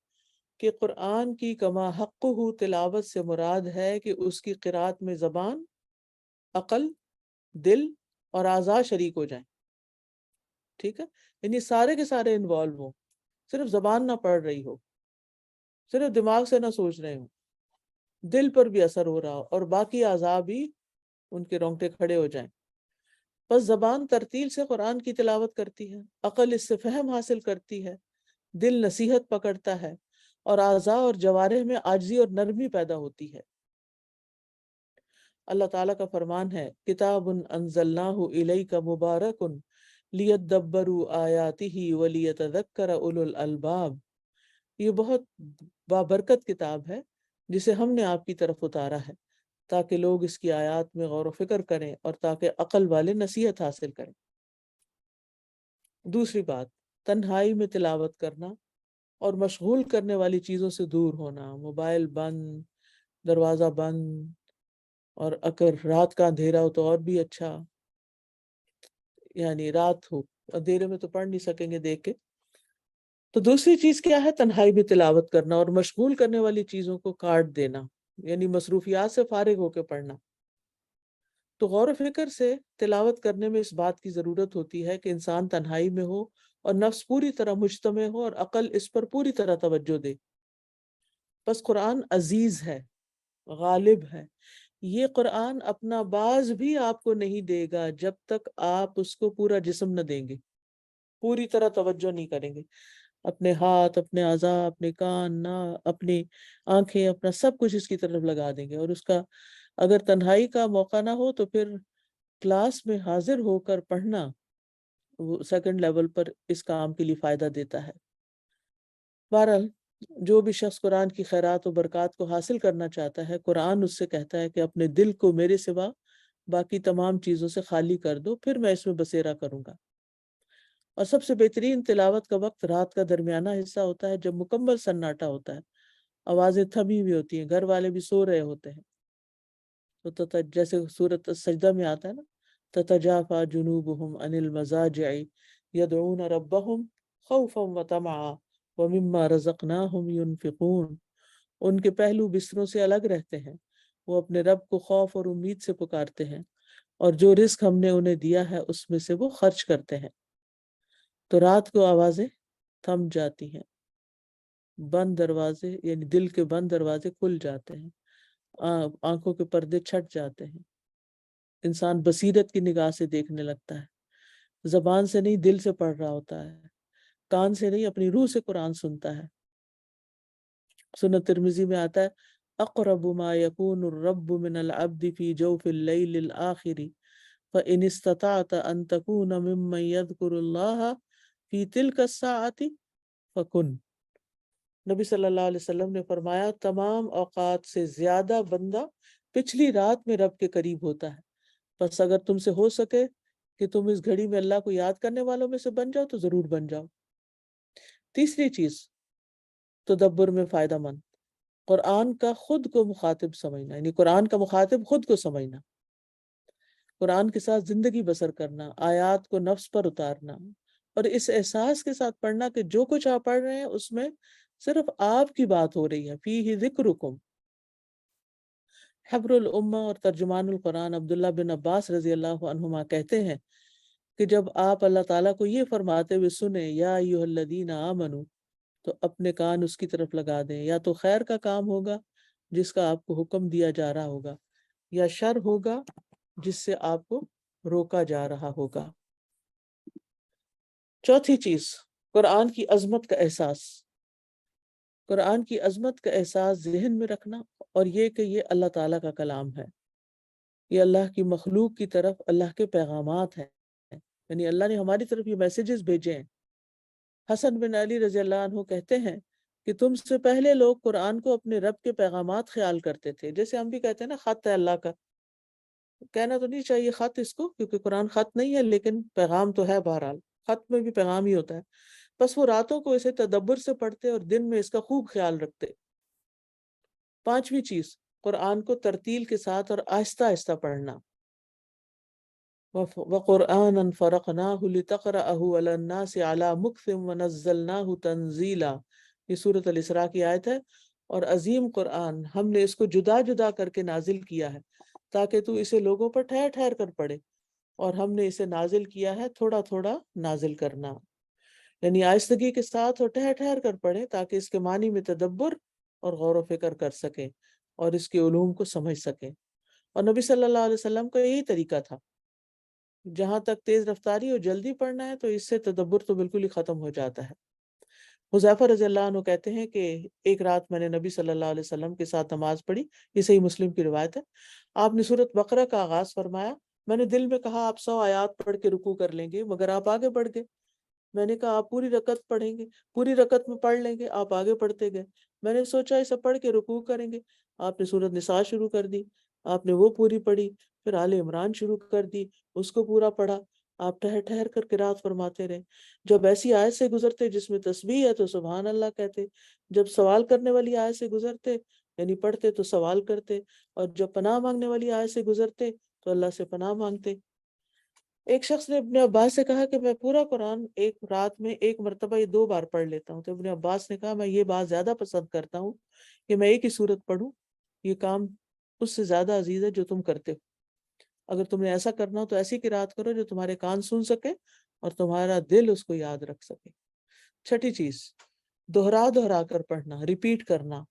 کہ قرآن کی کما حقہ تلاوت سے مراد ہے کہ اس کی قرات میں زبان، عقل، دل اور اعضاء شریک ہو جائیں، ٹھیک ہے، یعنی سارے کے سارے انوالو ہوں، صرف زبان نہ پڑھ رہی ہو، صرف دماغ سے نہ سوچ رہے ہوں، دل پر بھی اثر ہو رہا ہو اور باقی اعضاء بھی ان کے رونگٹے کھڑے ہو جائیں۔ بس زبان ترتیل سے قرآن کی تلاوت کرتی ہے، عقل اس سے فہم حاصل کرتی ہے، دل نصیحت پکڑتا ہے اور اعضاء اور جوارح میں عاجزی اور نرمی پیدا ہوتی ہے۔ اللہ تعالیٰ کا فرمان ہے کتاب انزلناہ الیک مبارک لیدبروا آیاتہ ولیتذکر اولو الالباب، یہ بہت بابرکت کتاب ہے جسے ہم نے آپ کی طرف اتارا ہے تاکہ لوگ اس کی آیات میں غور و فکر کریں اور تاکہ عقل والے نصیحت حاصل کریں۔ دوسری بات، تنہائی میں تلاوت کرنا اور مشغول کرنے والی چیزوں سے دور ہونا، موبائل بند، دروازہ بند، اور اگر رات کا اندھیرا ہو تو اور بھی اچھا، یعنی رات ہو، اندھیرے میں تو پڑھ نہیں سکیں گے دیکھ کے۔ تو دوسری چیز کیا ہے؟ تنہائی میں تلاوت کرنا اور مشغول کرنے والی چیزوں کو کاٹ دینا، یعنی مصروفیات سے فارغ ہو کے پڑھنا۔ تو غور و فکر سے تلاوت کرنے میں اس بات کی ضرورت ہوتی ہے کہ انسان تنہائی میں ہو اور نفس پوری طرح مجتمع ہو اور عقل اس پر پوری طرح توجہ دے۔ بس قرآن عزیز ہے، غالب ہے، یہ قرآن اپنا باز بھی آپ کو نہیں دے گا جب تک آپ اس کو پورا جسم نہ دیں گے، پوری طرح توجہ نہیں کریں گے، اپنے ہاتھ، اپنے اعضاء، اپنے کان، ناک، اپنی آنکھیں، اپنا سب کچھ اس کی طرف لگا دیں گے۔ اور اس کا اگر تنہائی کا موقع نہ ہو تو پھر کلاس میں حاضر ہو کر پڑھنا وہ سیکنڈ لیول پر اس کام کے لیے فائدہ دیتا ہے۔ بہرحال جو بھی شخص قرآن کی خیرات و برکات کو حاصل کرنا چاہتا ہے، قرآن اس سے کہتا ہے کہ اپنے دل کو میرے سوا باقی تمام چیزوں سے خالی کر دو، پھر میں اس میں بسیرا کروں گا۔ اور سب سے بہترین تلاوت کا وقت رات کا درمیانہ حصہ ہوتا ہے، جب مکمل سناٹا ہوتا ہے، آوازیں تھمی ہوئی ہوتی ہیں، گھر والے بھی سو رہے ہوتے ہیں۔ تو جیسے سورۃ السجدہ میں آتا ہے نا، تتجافی جنوبہم عن المضاجع یدعون ربہم خوفا وطمعا ومما رزقناہم ینفقون، ان کے پہلو بستروں سے الگ رہتے ہیں، وہ اپنے رب کو خوف اور امید سے پکارتے ہیں اور جو رزق ہم نے انہیں دیا ہے اس میں سے وہ خرچ کرتے ہیں۔ تو رات کو آوازیں تھم جاتی ہیں، بند دروازے یعنی دل کے بند دروازے کھل جاتے ہیں، آنکھوں کے پردے چھٹ جاتے ہیں، انسان بصیرت کی نگاہ سے دیکھنے لگتا ہے، زبان سے نہیں دل سے پڑھ رہا ہوتا ہے، کان سے نہیں اپنی روح سے قرآن سنتا ہے۔ سنن ترمذی میں آتا ہے اقرب ما یکون الرب من العبد فی جوف اللیل الآخر فإن استطعت ان تکون ممن یذکر اللہ فی تلک الساعة فکن۔ نبی صلی اللہ علیہ وسلم نے فرمایا تمام اوقات سے زیادہ بندہ پچھلی رات میں رب کے قریب ہوتا ہے، بس اگر تم سے ہو سکے کہ تم اس گھڑی میں اللہ کو یاد کرنے والوں میں سے بن جاؤ تو ضرور بن جاؤ۔ تیسری چیز تدبر میں فائدہ مند، قرآن کا خود کو مخاطب سمجھنا، یعنی قرآن کا مخاطب خود کو سمجھنا، قرآن کے ساتھ زندگی بسر کرنا، آیات کو نفس پر اتارنا، اور اس احساس کے ساتھ پڑھنا کہ جو کچھ آپ پڑھ رہے ہیں اس میں صرف آپ کی بات ہو رہی ہے۔ فیہ ذکرکم۔ حبر الامہ اور ترجمان القرآن عبداللہ بن عباس رضی اللہ عنہما کہتے ہیں کہ جب آپ اللہ تعالیٰ کو یہ فرماتے ہوئے سنیں یا ایھا الذین آمنوا، تو اپنے کان اس کی طرف لگا دیں، یا تو خیر کا کام ہوگا جس کا آپ کو حکم دیا جا رہا ہوگا، یا شر ہوگا جس سے آپ کو روکا جا رہا ہوگا۔ چوتھی چیز قرآن کی عظمت کا احساس، قرآن کی عظمت کا احساس ذہن میں رکھنا، اور یہ کہ یہ اللہ تعالیٰ کا کلام ہے، یہ اللہ کی مخلوق کی طرف اللہ کے پیغامات ہیں، یعنی اللہ نے ہماری طرف یہ میسیجز بھیجے ہیں۔ حسن بن علی رضی اللہ عنہ کہتے ہیں کہ تم سے پہلے لوگ قرآن کو اپنے رب کے پیغامات خیال کرتے تھے، جیسے ہم بھی کہتے ہیں نا خط ہے اللہ کا، کہنا تو نہیں چاہیے خط اس کو، کیونکہ قرآن خط نہیں ہے لیکن پیغام تو ہے، بہرحال خط میں بھی پیغام ہی ہوتا ہے۔ بس وہ راتوں کو اسے تدبر سے پڑھتے اور دن میں اس کا خوب خیال رکھتے۔ پانچویں چیز قرآن کو ترتیل کے ساتھ اور آہستہ آہستہ پڑھنا۔ وَقُرْآنًا فَرَقْنَاهُ لِتَقْرَأَهُ عَلَى النَّاسِ عَلَى مُكْثٍ وَنَزَّلْنَاهُ تَنزِيلًا، یہ سورۃ الاسراء کی آیت ہے۔ اور عظیم قرآن ہم نے اس کو جدا جدا کر کے نازل کیا ہے تاکہ تو اسے لوگوں پر ٹھہر ٹھہر کر پڑھے، اور ہم نے اسے نازل کیا ہے تھوڑا تھوڑا نازل کرنا، یعنی آہستگی کے ساتھ اور ٹھہر ٹھہر کر پڑھیں تاکہ اس کے معنی میں تدبر اور غور و فکر کر سکیں اور اس کے علوم کو سمجھ سکیں۔ اور نبی صلی اللہ علیہ وسلم کا یہی طریقہ تھا، جہاں تک تیز رفتاری اور جلدی پڑھنا ہے تو اس سے تدبر تو بالکل ہی ختم ہو جاتا ہے۔ حذیفہ رضی اللہ عنہ کہتے ہیں کہ ایک رات میں نے نبی صلی اللہ علیہ وسلم کے ساتھ نماز پڑھی، یہ صحیح مسلم کی روایت ہے۔ آپ نے سورۃ بقرہ کا آغاز فرمایا، میں نے دل میں کہا آپ 100 آیات پڑھ کے رکوع کر لیں گے، مگر آپ آگے بڑھ گئے۔ میں نے کہا آپ پوری رکعت پڑھیں گے، پوری رکعت میں پڑھ لیں گے، آپ آگے پڑھتے گئے۔ میں نے سوچا اسے پڑھ کے رکوع کریں گے، آپ نے سورۃ نساء شروع کر دی، آپ نے وہ پوری پڑھی، پھر آل عمران شروع کر دی، اس کو پورا پڑھا۔ آپ ٹھہر ٹھہر کر قرات فرماتے رہے، جب ایسی آیت سے گزرتے جس میں تسبیح ہے تو سبحان اللہ کہتے، جب سوال کرنے والی آیت سے گزرتے یعنی پڑھتے تو سوال کرتے، اور جب پناہ مانگنے والی آیت سے گزرتے تو اللہ سے پناہ مانگتے۔ ایک شخص نے ابن عباس سے کہا کہ میں پورا قرآن ایک رات میں ایک مرتبہ یا 2 بار پڑھ لیتا ہوں، تو ابن عباس نے کہا میں یہ بات زیادہ پسند کرتا ہوں کہ میں ایک ہی سورت پڑھوں، یہ کام اس سے زیادہ عزیز ہے جو تم کرتے ہو۔ اگر تم نے ایسا کرنا ہو تو ایسی قرات کرو جو تمہارے کان سن سکے اور تمہارا دل اس کو یاد رکھ سکے۔ چھٹی چیز دہرا کر پڑھنا، ریپیٹ کرنا،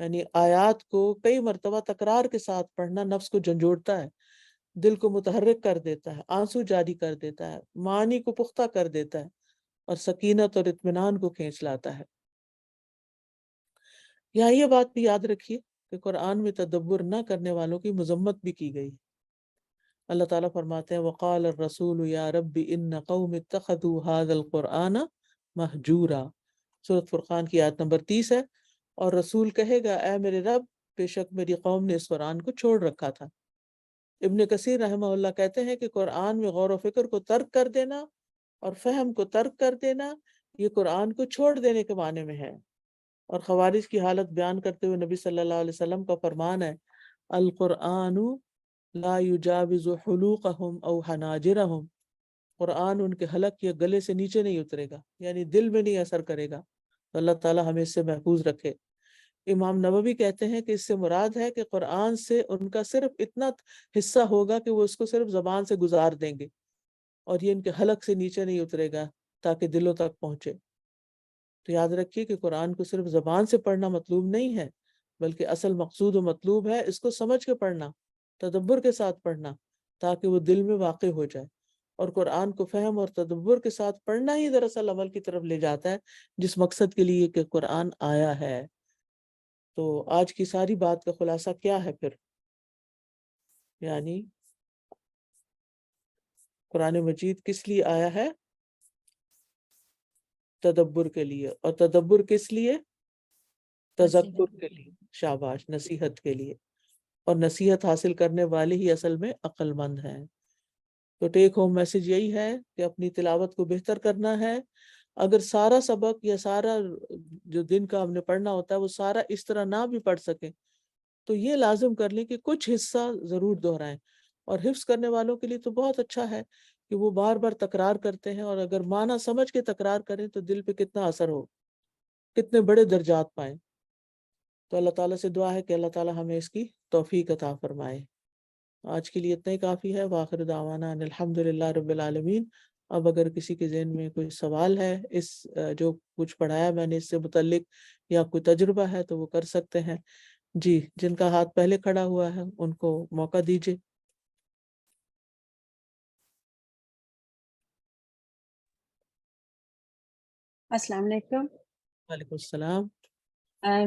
یعنی آیات کو کئی مرتبہ تکرار کے ساتھ پڑھنا نفس کو جھنجھوڑتا ہے، دل کو متحرک کر دیتا ہے، آنسو جاری کر دیتا ہے، معانی کو پختہ کر دیتا ہے، اور سکینت اور اطمینان کو کھینچ لاتا ہے۔ یہاں یہ بات بھی یاد رکھیے کہ قرآن میں تدبر نہ کرنے والوں کی مذمت بھی کی گئی۔ اللہ تعالیٰ فرماتے ہیں وقال الرسول یا رب ان قوم اتخذوا هذا القرآن مہجورا، سورۃ فرقان کی آیت نمبر 30 ہے، اور رسول کہے گا اے میرے رب بے شک میری قوم نے اس قرآن کو چھوڑ رکھا تھا۔ ابن کثیر رحمہ اللہ کہتے ہیں کہ قرآن میں غور و فکر کو ترک کر دینا اور فہم کو ترک کر دینا یہ قرآن کو چھوڑ دینے کے معنی میں ہے۔ اور خوارج کی حالت بیان کرتے ہوئے نبی صلی اللہ علیہ وسلم کا فرمان ہے القرآن لا یجاوز حلوقہم او حناجرہم، قرآن ان کے حلق یا گلے سے نیچے نہیں اترے گا، یعنی دل میں نہیں اثر کرے گا۔ تو اللہ تعالیٰ ہمیں اس سے محفوظ رکھے۔ امام نووی کہتے ہیں کہ اس سے مراد ہے کہ قرآن سے ان کا صرف اتنا حصہ ہوگا کہ وہ اس کو صرف زبان سے گزار دیں گے، اور یہ ان کے حلق سے نیچے نہیں اترے گا تاکہ دلوں تک پہنچے۔ تو یاد رکھیے کہ قرآن کو صرف زبان سے پڑھنا مطلوب نہیں ہے، بلکہ اصل مقصود و مطلوب ہے اس کو سمجھ کے پڑھنا، تدبر کے ساتھ پڑھنا، تاکہ وہ دل میں واقع ہو جائے۔ اور قرآن کو فہم اور تدبر کے ساتھ پڑھنا ہی دراصل عمل کی طرف لے جاتا ہے، جس مقصد کے لیے کہ قرآن آیا ہے۔ تو آج کی ساری بات کا خلاصہ کیا ہے پھر؟ یعنی قرآن مجید کس لیے آیا ہے؟ تدبر کے لیے۔ اور تدبر کس لیے؟ تذکر کے لیے، شاباش، نصیحت کے لیے۔ اور نصیحت حاصل کرنے والے ہی اصل میں عقل مند ہیں۔ تو ٹیک ہوم میسج یہی ہے کہ اپنی تلاوت کو بہتر کرنا ہے۔ اگر سارا سبق یا سارا جو دن کا ہم نے پڑھنا ہوتا ہے وہ سارا اس طرح نہ بھی پڑھ سکیں تو یہ لازم کر لیں کہ کچھ حصہ ضرور دہرائیں۔ اور حفظ کرنے والوں کے لیے تو بہت اچھا ہے کہ وہ بار بار تکرار کرتے ہیں، اور اگر معنی سمجھ کے تکرار کریں تو دل پہ کتنا اثر ہو، کتنے بڑے درجات پائیں۔ تو اللہ تعالیٰ سے دعا ہے کہ اللہ تعالیٰ ہمیں اس کی توفیق عطا فرمائے۔ آج کے لیے اتنا ہی کافی ہے۔ وآخر دعوانا ان الحمدللہ رب العالمین۔ اب اگر کسی کے ذہن میں کوئی سوال ہے اس جو کچھ پڑھایا میں نے اس سے متعلق، یا کوئی تجربہ ہے تو وہ کر سکتے ہیں۔ جی، جن کا ہاتھ پہلے کھڑا ہوا ہے ان کو موقع دیجیے۔ السلام علیکم۔ وعلیکم السلام۔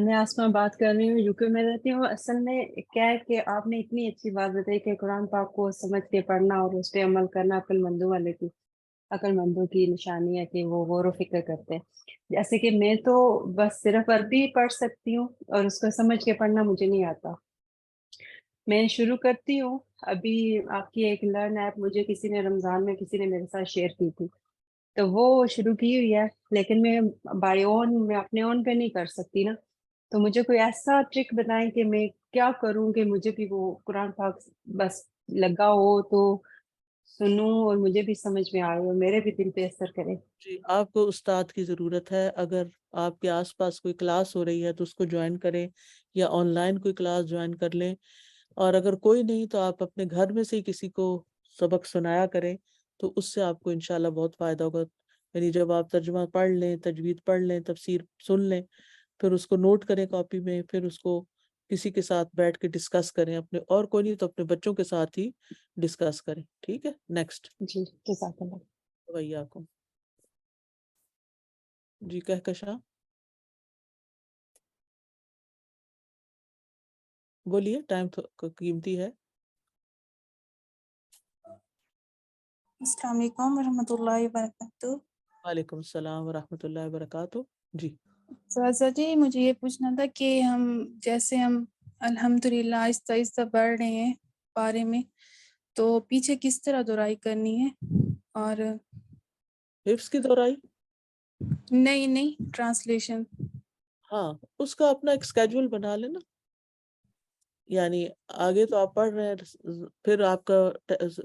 میں آسما بات کر رہی ہوں، یوکے میں رہتی ہوں۔ اصل میں کیا ہے کہ آپ نے اتنی اچھی بات بتائی کہ قرآن پاک کو سمجھ کے پڑھنا اور اس پہ عمل کرنا عقل مندوں کی نشانی ہے کہ وہ غور و فکر کرتے ہیں۔ جیسے کہ میں تو بس صرف عربی پڑھ سکتی ہوں اور اس کو سمجھ کے پڑھنا مجھے نہیں آتا۔ میں شروع کرتی ہوں، ابھی آپ کی ایک لرن ایپ مجھے کسی نے رمضان میں کسی نے میرے ساتھ شیئر کی تھی، تو وہ شروع کی ہوئی ہے، لیکن میں بائی اون میں اپنے اون پہ نہیں کر سکتی نا۔ تو مجھے کوئی ایسا ٹرک بتائیں کہ میں کیا کروں کہ مجھے بھی وہ قرآن پاک بس لگا ہو تو سنوں اور مجھے بھی سمجھ میں آئے اور میرے بھی دل پہ اثر کرے۔ جی، آپ کو استاد کی ضرورت ہے۔ اگر آپ کے آس پاس کوئی کلاس ہو رہی ہے تو اس کو جوائن کریں، یا آن لائن کوئی کلاس جوائن کر لیں۔ اور اگر کوئی نہیں تو آپ اپنے گھر میں سے ہی کسی کو سبق سنایا کریں، تو اس سے آپ کو انشاءاللہ بہت فائدہ ہوگا۔ یعنی جب آپ ترجمہ پڑھ لیں، تجوید پڑھ لیں، تفسیر سن لیں، پھر اس کو نوٹ کریں کاپی میں، پھر اس کو کسی کے ساتھ بیٹھ کے ڈسکس کریں، اپنے اور کوئی نہیں تو اپنے بچوں کے ساتھ ہی ڈسکس کریں۔ ٹھیک ہے، نیکسٹ۔ جی، جزاک اللہ۔ ویاکم۔ جی، کہکشاں بولیے، ٹائم قیمتی ہے۔ السلام علیکم ورحمۃ اللہ وبرکاتہ۔ وعلیکم السلام ورحمۃ اللہ وبرکاتہ۔ جی، سازا جی، مجھے یہ پوچھنا تھا کہ ہم الحمدللہ آہستہ آہستہ بڑھ رہے ہیں پارے میں، تو پیچھے کس طرح دہرائی کرنی ہے؟ اور حفظ کی دہرائی؟ نہیں ٹرانسلیشن۔ ہاں، اس کا اپنا ایک اسکیجول بنا لینا۔ یعنی آگے تو آپ پڑھ رہے ہیں، پھر آپ کا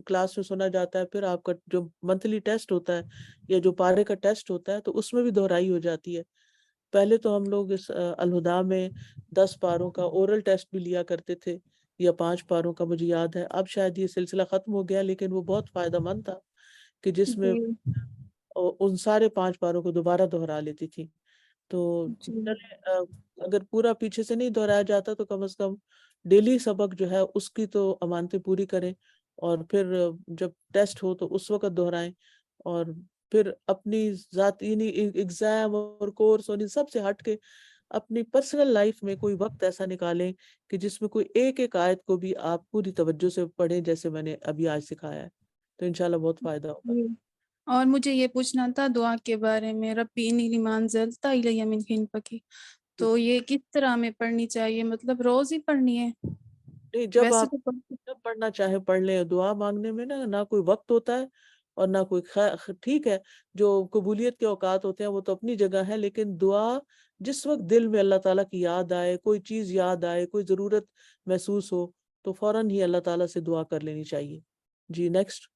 کلاس میں سنا جاتا ہے، پھر آپ کا جو منتھلی ٹیسٹ ہوتا ہے یا جو پارے کا ٹیسٹ ہوتا ہے تو اس میں بھی دہرائی ہو جاتی ہے۔ پہلے تو ہم لوگ اس الہدا میں 10 پاروں کا اورل ٹیسٹ بھی لیا کرتے تھے، یا 5 پاروں کا، مجھے یاد ہے۔ اب شاید یہ سلسلہ ختم ہو گیا، لیکن وہ بہت فائدہ مند تھا کہ جس میں جی ان سارے 5 پاروں کو دوبارہ دہرا لیتی تھی۔ تو جی چلے، اگر پورا پیچھے سے نہیں دہرایا جاتا تو کم از کم ڈیلی سبق جو ہے اس کی تو امانتیں پوری کریں، اور پھر جب ٹیسٹ ہو تو اس وقت دہرائیں، اور پھر اپنی ذاتی یعنی ایگزام اور کورس اور ان سب سے ہٹ کے اپنی پرسنل لائف میں کوئی وقت ایسا نکالیں کہ جس میں کوئی ایک آیت کو بھی آپ پوری توجہ سے پڑھیں، جیسے میں نے ابھی آج سکھایا ہے، تو انشاءاللہ بہت فائدہ ہوگا۔ جی۔ اور مجھے یہ پوچھنا تھا دعا کے بارے میں، ربی انی لما انزلت الی من خلقک، تو یہ کس طرح میں پڑھنی چاہیے؟ مطلب روز ہی پڑھنی ہے؟ نہیں، جب ویسے آپ تو جب پڑھنا چاہے پڑھ لیں۔ دعا مانگنے میں نہ کوئی وقت ہوتا ہے اور نہ کوئی ٹھیک ہے، جو قبولیت کے اوقات ہوتے ہیں وہ تو اپنی جگہ ہے، لیکن دعا جس وقت دل میں اللہ تعالیٰ کی یاد آئے، کوئی چیز یاد آئے، کوئی ضرورت محسوس ہو تو فوراً ہی اللہ تعالیٰ سے دعا کر لینی چاہیے۔ جی، نیکسٹ۔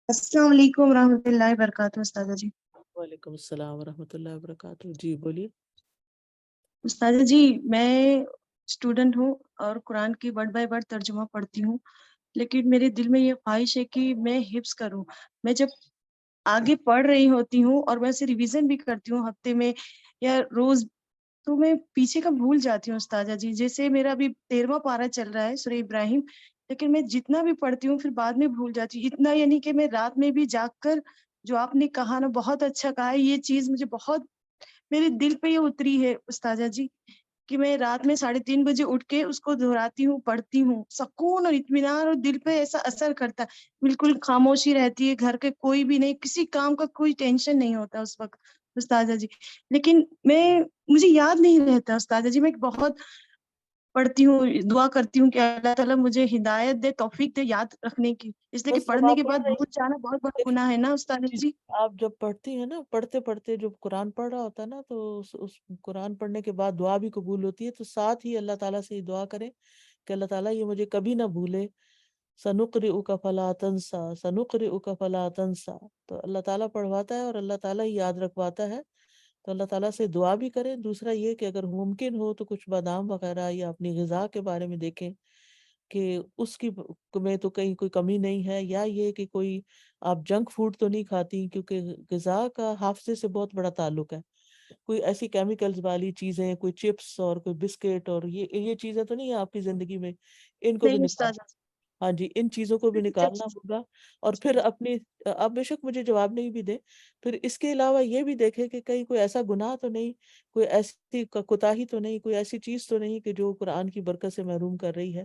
السلام علیکم ورحمۃ اللہ وبرکاتہ استاذہ جی۔ وعلیکم السلام ورحمۃ اللہ وبرکاتہ۔ جی، بولیے۔ استاذہ جی، میں اسٹوڈنٹ ہوں اور قرآن کی ورڈ بائی ورڈ ترجمہ پڑھتی ہوں، لیکن میرے دل میں یہ خواہش ہے کہ میں حفظ کروں. میں جب آگے پڑھ رہی ہوتی ہوں اور میں اسے ریویژن بھی کرتی ہوں ہفتے میں یا روز، تو میں پیچھے کا بھول جاتی ہوں استاذہ جی. جیسے میرا ابھی 13واں پارہ چل رہا ہے سورہ ابراہیم، لیکن میں جتنا بھی پڑھتی ہوں پھر بعد میں بھول جاتی ہوں. اتنا یعنی کہ میں رات میں بھی جاگ کر، جو آپ نے کہا نا بہت اچھا کہا ہے، یہ چیز مجھے بہت میرے دل پہ یہ اتری ہے استاذہ جی، کہ میں رات میں 3:30 بجے اٹھ کے اس کو دہراتی ہوں، پڑھتی ہوں. سکون اور اطمینان اور دل پہ ایسا اثر کرتا ہے. بالکل خاموشی رہتی ہے، گھر کے کوئی بھی نہیں، کسی کام کا کوئی ٹینشن نہیں ہوتا اس وقت استاذہ جی. لیکن مجھے یاد نہیں رہتا استاذہ جی. میں بہت پڑھتی ہوں، دعا کرتی ہوں کہ اللہ تعالیٰ مجھے ہدایت دے، توفیق دے یاد رکھنے کی، اس لیے کہ بس جب پڑھنے آپ کے پڑھ بعد رہی بھول جانا بہت بڑا دیکھیں، گناہ ہے نا استاذہ جی جی. آپ جب پڑھتی ہیں نا، پڑھتے پڑھتے جب قرآن پڑھ رہا ہوتا ہے نا، تو اس قرآن پڑھنے کے بعد دعا بھی قبول ہوتی ہے. تو ساتھ ہی اللہ تعالیٰ سے یہ دعا کریں کہ اللہ تعالیٰ یہ مجھے کبھی نہ بھولے. سنقرئک فلا تنسا، سنقرئک فلا تنسا. تو اللہ تعالیٰ پڑھواتا ہے اور اللہ تعالیٰ ہی یاد رکھواتا ہے. تو اللہ تعالیٰ سے دعا بھی کریں. دوسرا یہ کہ اگر ممکن ہو تو کچھ بادام وغیرہ یا اپنی غذا کے بارے میں دیکھیں کہ اس کی میں تو کہیں کوئی کمی نہیں ہے، یا یہ کہ کوئی آپ جنک فوڈ تو نہیں کھاتی، کیونکہ غذا کا حافظے سے بہت بڑا تعلق ہے. کوئی ایسی کیمیکلز والی چیزیں، کوئی چپس اور کوئی بسکٹ اور یہ چیزیں تو نہیں ہے آپ کی زندگی میں. ان کو بھی نہیں نکال، استاذہ ہاں جی، ان چیزوں کو بھی نکالنا ہوگا. اور پھر اپنی، آپ بے شک مجھے جواب نہیں بھی دیں، پھر اس کے علاوہ یہ بھی دیکھیں کہ کہیں کوئی ایسا گناہ تو نہیں، کوئی ایسی کوتاہی تو نہیں، کوئی ایسی چیز تو نہیں کہ جو قرآن کی برکت سے محروم کر رہی ہے.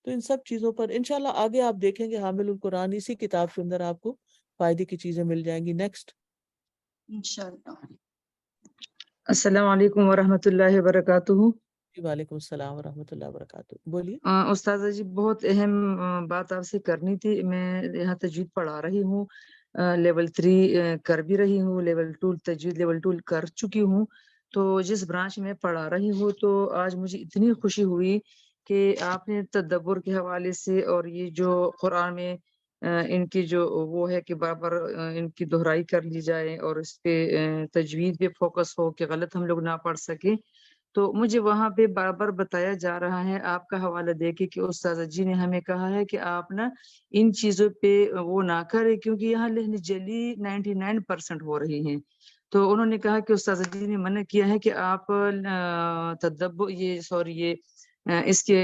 تو ان سب چیزوں پر انشاءاللہ آگے آپ دیکھیں گے حامل القرآن اسی کتاب کے اندر آپ کو فائدے کی چیزیں مل جائیں گی. نیکسٹ. انشاءاللہ. السلام علیکم ورحمۃ اللہ وبرکاتہ. جی وعلیکم السلام ورحمۃ اللہ وبرکاتہ. بولیے. استاذہ جی بہت اہم بات آپ سے کرنی تھی. میں یہاں تجوید پڑھا رہی ہوں، لیول 3 کر بھی رہی ہوں، لیول 2 تجوید لیول 2 کر چکی ہوں. تو جس برانچ میں پڑھا رہی ہوں، تو آج مجھے اتنی خوشی ہوئی کہ آپ نے تدبر کے حوالے سے اور یہ جو قرآن میں ان کی جو وہ ہے کہ بار ان کی دہرائی کر لی جائے اور اس پہ تجوید پہ فوکس ہو کہ غلط ہم لوگ نہ پڑھ سکے. تو مجھے وہاں پہ بار بار بتایا جا رہا ہے آپ کا حوالہ دے کے کہ استاذہ جی نے ہمیں کہا ہے کہ آپ نا ان چیزوں پہ وہ نہ کرے، کیونکہ یہاں لہن جلی 99% ہو رہی ہیں. تو انہوں نے کہا کہ استاذہ جی نے منع کیا ہے کہ آپ تدبر یہ اس کے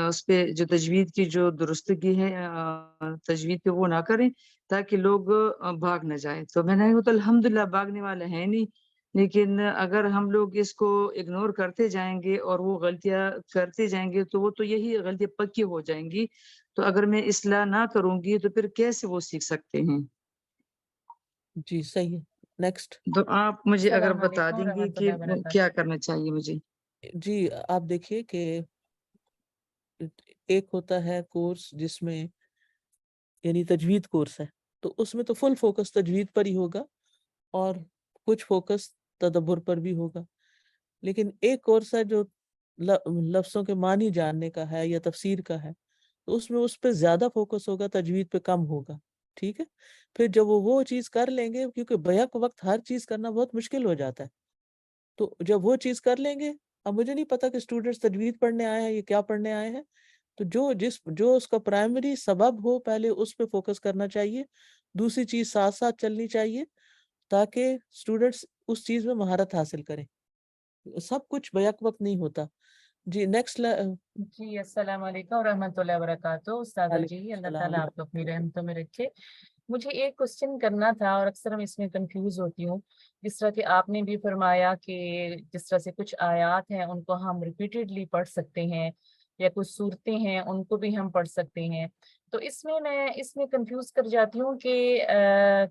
اس پہ جو تجوید کی جو درستگی ہے تجوید پہ وہ نہ کریں تاکہ لوگ بھاگ نہ جائیں. تو میں نے تو الحمدللہ بھاگنے والا ہے نہیں، لیکن اگر ہم لوگ اس کو اگنور کرتے جائیں گے اور وہ غلطیاں کرتے جائیں گے تو وہ تو یہی غلطیاں پکی ہو جائیں گی. تو اگر میں اصلاح نہ کروں گی تو پھر کیسے وہ سیکھ سکتے ہیں؟ جی صحیح ہے. نیکسٹ. تو آپ مجھے اگر السلام بتا علیکم دیں گے ورحمۃ کہ اللہ وبرکاتہ. کیا کرنا چاہیے مجھے. جی آپ دیکھیے کہ ایک ہوتا ہے کورس جس میں یعنی تجوید کورس ہے، تو اس میں تو فل فوکس تجوید پر ہی ہوگا اور کچھ فوکس تدبر پر بھی ہوگا. لیکن ایک کورس ہے جو لفظوں کے معنی جاننے کا ہے یا تفسیر کا ہے، تو اس میں اس پہ زیادہ فوکس ہوگا، تجوید پہ کم ہوگا. ٹھیک ہے. پھر جب وہ چیز کر لیں گے، کیونکہ بیک وقت ہر چیز کرنا بہت مشکل ہو جاتا ہے، تو جب وہ چیز کر لیں گے، اب مجھے نہیں پتا کہ اسٹوڈنٹس تجوید پڑھنے آئے ہیں یا کیا پڑھنے آئے ہیں، تو جو اس کا پرائمری سبب ہو پہلے اس پہ فوکس کرنا چاہیے، دوسری چیز ساتھ ساتھ چلنی چاہیے تاکہ اسٹوڈنٹس اس چیز میں مہارت حاصل کریں. سب کچھ بیک وقت نہیں ہوتا. جی نیکسٹ. جی السلام علیکم ورحمۃ اللہ وبرکاتہ. استاذہ وعلیکم جی اللہ السلام. تعالیٰ آپ کو اپنی رحمتوں میں رکھے. مجھے ایک کوشچن کرنا تھا اور اکثر میں اس میں کنفیوز ہوتی ہوں. جس طرح کہ آپ نے بھی فرمایا کہ جس طرح سے کچھ آیات ہیں ان کو ہم ریپیٹیڈلی پڑھ سکتے ہیں، یا کچھ صورتیں ہیں ان کو بھی ہم پڑھ سکتے ہیں. تو اس میں کنفیوز کر جاتی ہوں کہ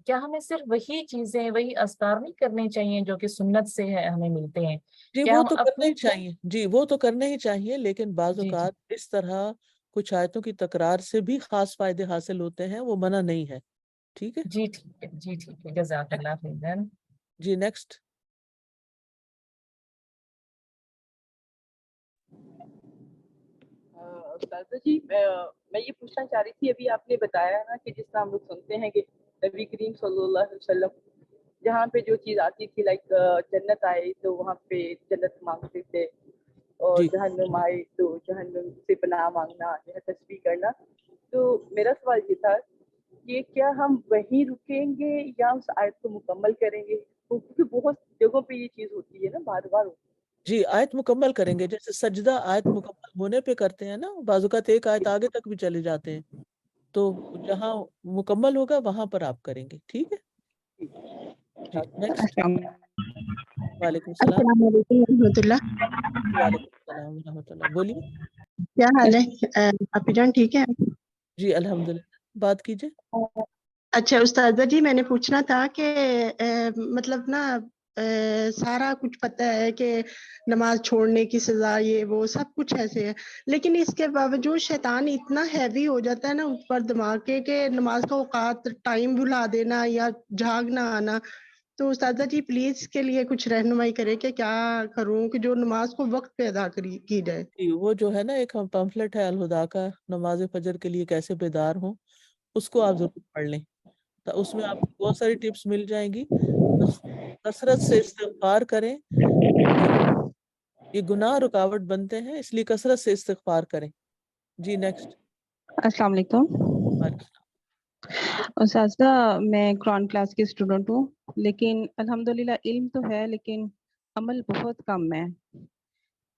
کیا ہمیں صرف وہی چیزیں، وہی اذکار نہیں کرنے چاہیے جو کہ سنت سے ہمیں ملتے ہیں؟ جی کیا وہ ہم تو کرنا اپنی ہی چاہیے، جی وہ تو کرنا ہی چاہیے، لیکن بعض جی جی اوقات اس طرح کچھ آیتوں کی تکرار سے بھی خاص فائدے حاصل ہوتے ہیں، وہ منع نہیں ہے. ٹھیک ہے. جی ٹھیک ہے، جی ٹھیک ہے، جزاک اللہ خیرن. جی نیکسٹ. استاذہ جی میں یہ پوچھنا چاہ رہی تھی، ابھی آپ نے بتایا نا کہ جس طرح ہم لوگ سنتے ہیں کہ نبی کریم صلی اللہ علیہ وسلم جہاں پہ جو چیز آتی تھی لائک جنت آئے تو وہاں پہ جنت مانگتے تھے، اور جی جہنم آئے تو جہنم سے پناہ مانگنا جو ہے تسبیح کرنا. تو میرا سوال یہ تھا کہ کیا ہم وہیں رکیں گے یا اس آیت کو مکمل کریں گے؟ کیونکہ بہت جگہوں پہ یہ چیز ہوتی ہے نا، بار بار ہوتی جی، آیت مکمل کریں گے. جیسے سجدہ آیت مکمل ہونے پہ کرتے ہیں نا، بعض اوقات ایک آیت آگے تک بھی چلے جاتے ہیں. تو جہاں مکمل ہوگا وہاں پر آپ کریں گے. ٹھیک ہے جی. نیکسٹ. السلام وعلیکم السلام. السلام علیکم ورحمۃ اللہ. وعلیکم السلام ورحمۃ اللہ. بولیے. کیا حال ہے آپ جان؟ ٹھیک ہے. جی الحمدللہ. بات کیجیے. اچھا استاذہ جی، میں نے پوچھنا تھا کہ مطلب نا سارا کچھ پتہ ہے کہ نماز چھوڑنے کی سزا یہ وہ سب کچھ ایسے ہے، لیکن اس کے باوجود شیطان اتنا ہیوی ہو جاتا ہے نا اوپر دماغ کے کہ نماز کا اوقات ٹائم بھلا دینا یا جھاگ نہ آنا. تو استاذہ جی پلیز اس کے لیے کچھ رہنمائی کرے کہ کیا کروں کہ جو نماز کو وقت پہ ادا کی جائے. جی، وہ جو ہے نا ایک پمفلٹ ہے الہدا کا، نماز فجر کے لیے کیسے بیدار ہوں، اس کو آپ ضرور پڑھ لیں. تو اس میں آپ کو بہت ساری ٹپس مل جائیں گی. بس کثرت سے استغفار کریں. یہ گناہ رکاوٹ بنتے ہیں، اس لیے کثرت سے استغفار کریں. جی نیکسٹ. السلام علیکم اساتذہ. میں قرآن کلاس کی اسٹوڈنٹ ہوں، لیکن الحمدللہ علم تو ہے لیکن عمل بہت کم ہے.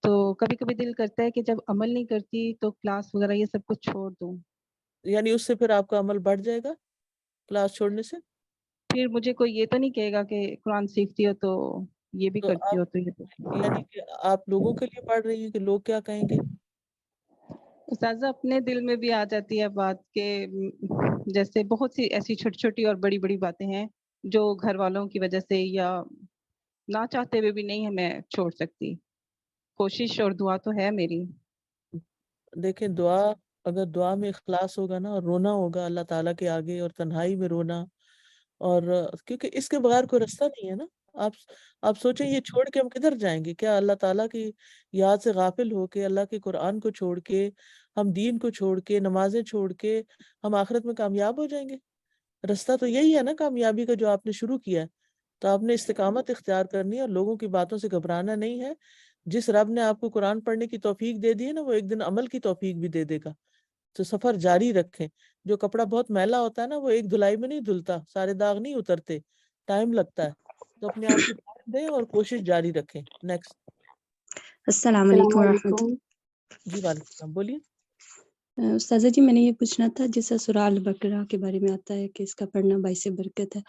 تو کبھی کبھی دل کرتا ہے کہ جب عمل نہیں کرتی تو کلاس وغیرہ یہ سب کچھ چھوڑ دوں. یعنی اس سے پھر آپ کا عمل بڑھ جائے گا کلاس چھوڑنے سے؟ پھر مجھے کوئی یہ تو نہیں کہے گا کہ قرآن سیکھتی ہو تو یہ بھی تو کرتی آپ ہو تو یہ تو. یعنی کہ آپ لوگوں کے لیے پڑھ رہی ہیں کہ لوگ کیا کہیں گے؟ استاذہ اپنے دل میں بھی آ جاتی ہے بات کہ جیسے بہت سی ایسی چھوٹی چھوٹی اور بڑی بڑی باتیں ہیں جو گھر والوں کی وجہ سے یا نہ چاہتے ہوئے بھی نہیں میں چھوڑ سکتی. کوشش اور دعا تو ہے میری. دیکھیں، دعا اگر دعا میں اخلاص ہوگا نا اور رونا ہوگا اللہ تعالیٰ کے آگے اور تنہائی میں رونا، اور کیونکہ اس کے بغیر کوئی رستہ نہیں ہے نا. آپ سوچیں یہ چھوڑ کے ہم کدھر جائیں گے؟ کیا اللہ تعالیٰ کی یاد سے غافل ہو کے، اللہ کے قرآن کو چھوڑ کے، ہم دین کو چھوڑ کے، نمازیں چھوڑ کے ہم آخرت میں کامیاب ہو جائیں گے؟ رستہ تو یہی ہے نا کامیابی کا جو آپ نے شروع کیا ہے. تو آپ نے استقامت اختیار کرنی ہے اور لوگوں کی باتوں سے گھبرانا نہیں ہے. جس رب نے آپ کو قرآن پڑھنے کی توفیق دے دی ہے نا، وہ ایک دن عمل کی توفیق بھی دے دے گا. تو سفر جاری رکھیں. جو کپڑا بہت میلا ہوتا ہے نا، وہ ایک دھلائی میں نہیں دھلتا، سارے داغ نہیں اترتے، ٹائم لگتا ہے. تو اپنے آپ کو ٹائم دیں اور کوشش جاری رکھیں. نیکسٹ. السلام علیکم ورحمۃ جی وعلیکم السلام. بولیے. اللہ. استاذہ جی میں نے یہ پوچھنا تھا، جیسا سورہ البقرہ کے بارے میں آتا ہے کہ اس کا پڑھنا باعث برکت ہے،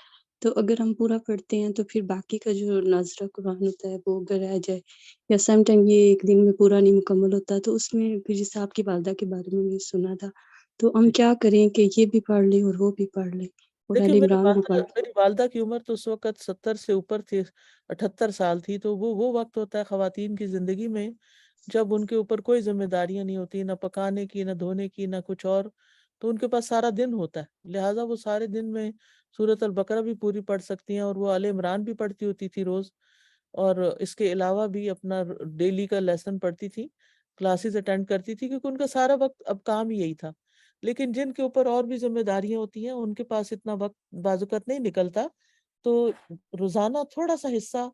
تو اگر ہم پورا پڑھتے ہیں تو پھر باقی کا جو ناظرہ قرآن ہوتا ہے وہ اگر رہ جائے یا سم ٹائم یہ ایک دن میں پورا نہیں مکمل ہوتا، تو اس میں پھر جیسے آپ کی والدہ کے بارے میں بھی سنا تھا، تو ہم کیا کریں کہ یہ بھی پڑھ لیں اور وہ بھی پڑھ لیں اور دیکھیں، آل عمران بھی پڑھ لیں؟ میری والدہ کی عمر تو اس وقت 70 سے اوپر تھی، 78 سال تھی. تو وہ وقت ہوتا ہے خواتین کی زندگی میں جب ان کے اوپر کوئی ذمہ داریاں نہیں ہوتی، نہ پکانے کی، نہ دھونے کی، نہ کچھ اور. تو ان کے پاس سارا دن ہوتا ہے، لہٰذا وہ سارے دن میں سورۃ البقرہ بھی پوری پڑھ سکتی ہیں، اور وہ آل عمران بھی پڑھتی ہوتی تھی روز. اور اس کے علاوہ بھی اپنا ڈیلی کا لیسن پڑھتی تھی، کلاسز اٹینڈ کرتی تھی، کیونکہ ان کا سارا وقت اب کام ہی یہی تھا. لیکن جن کے اوپر اور بھی ذمہ داریاں ہوتی ہیں ان کے پاس اتنا وقت بعض اوقات نہیں نکلتا. تو روزانہ تھوڑا سا حصہ،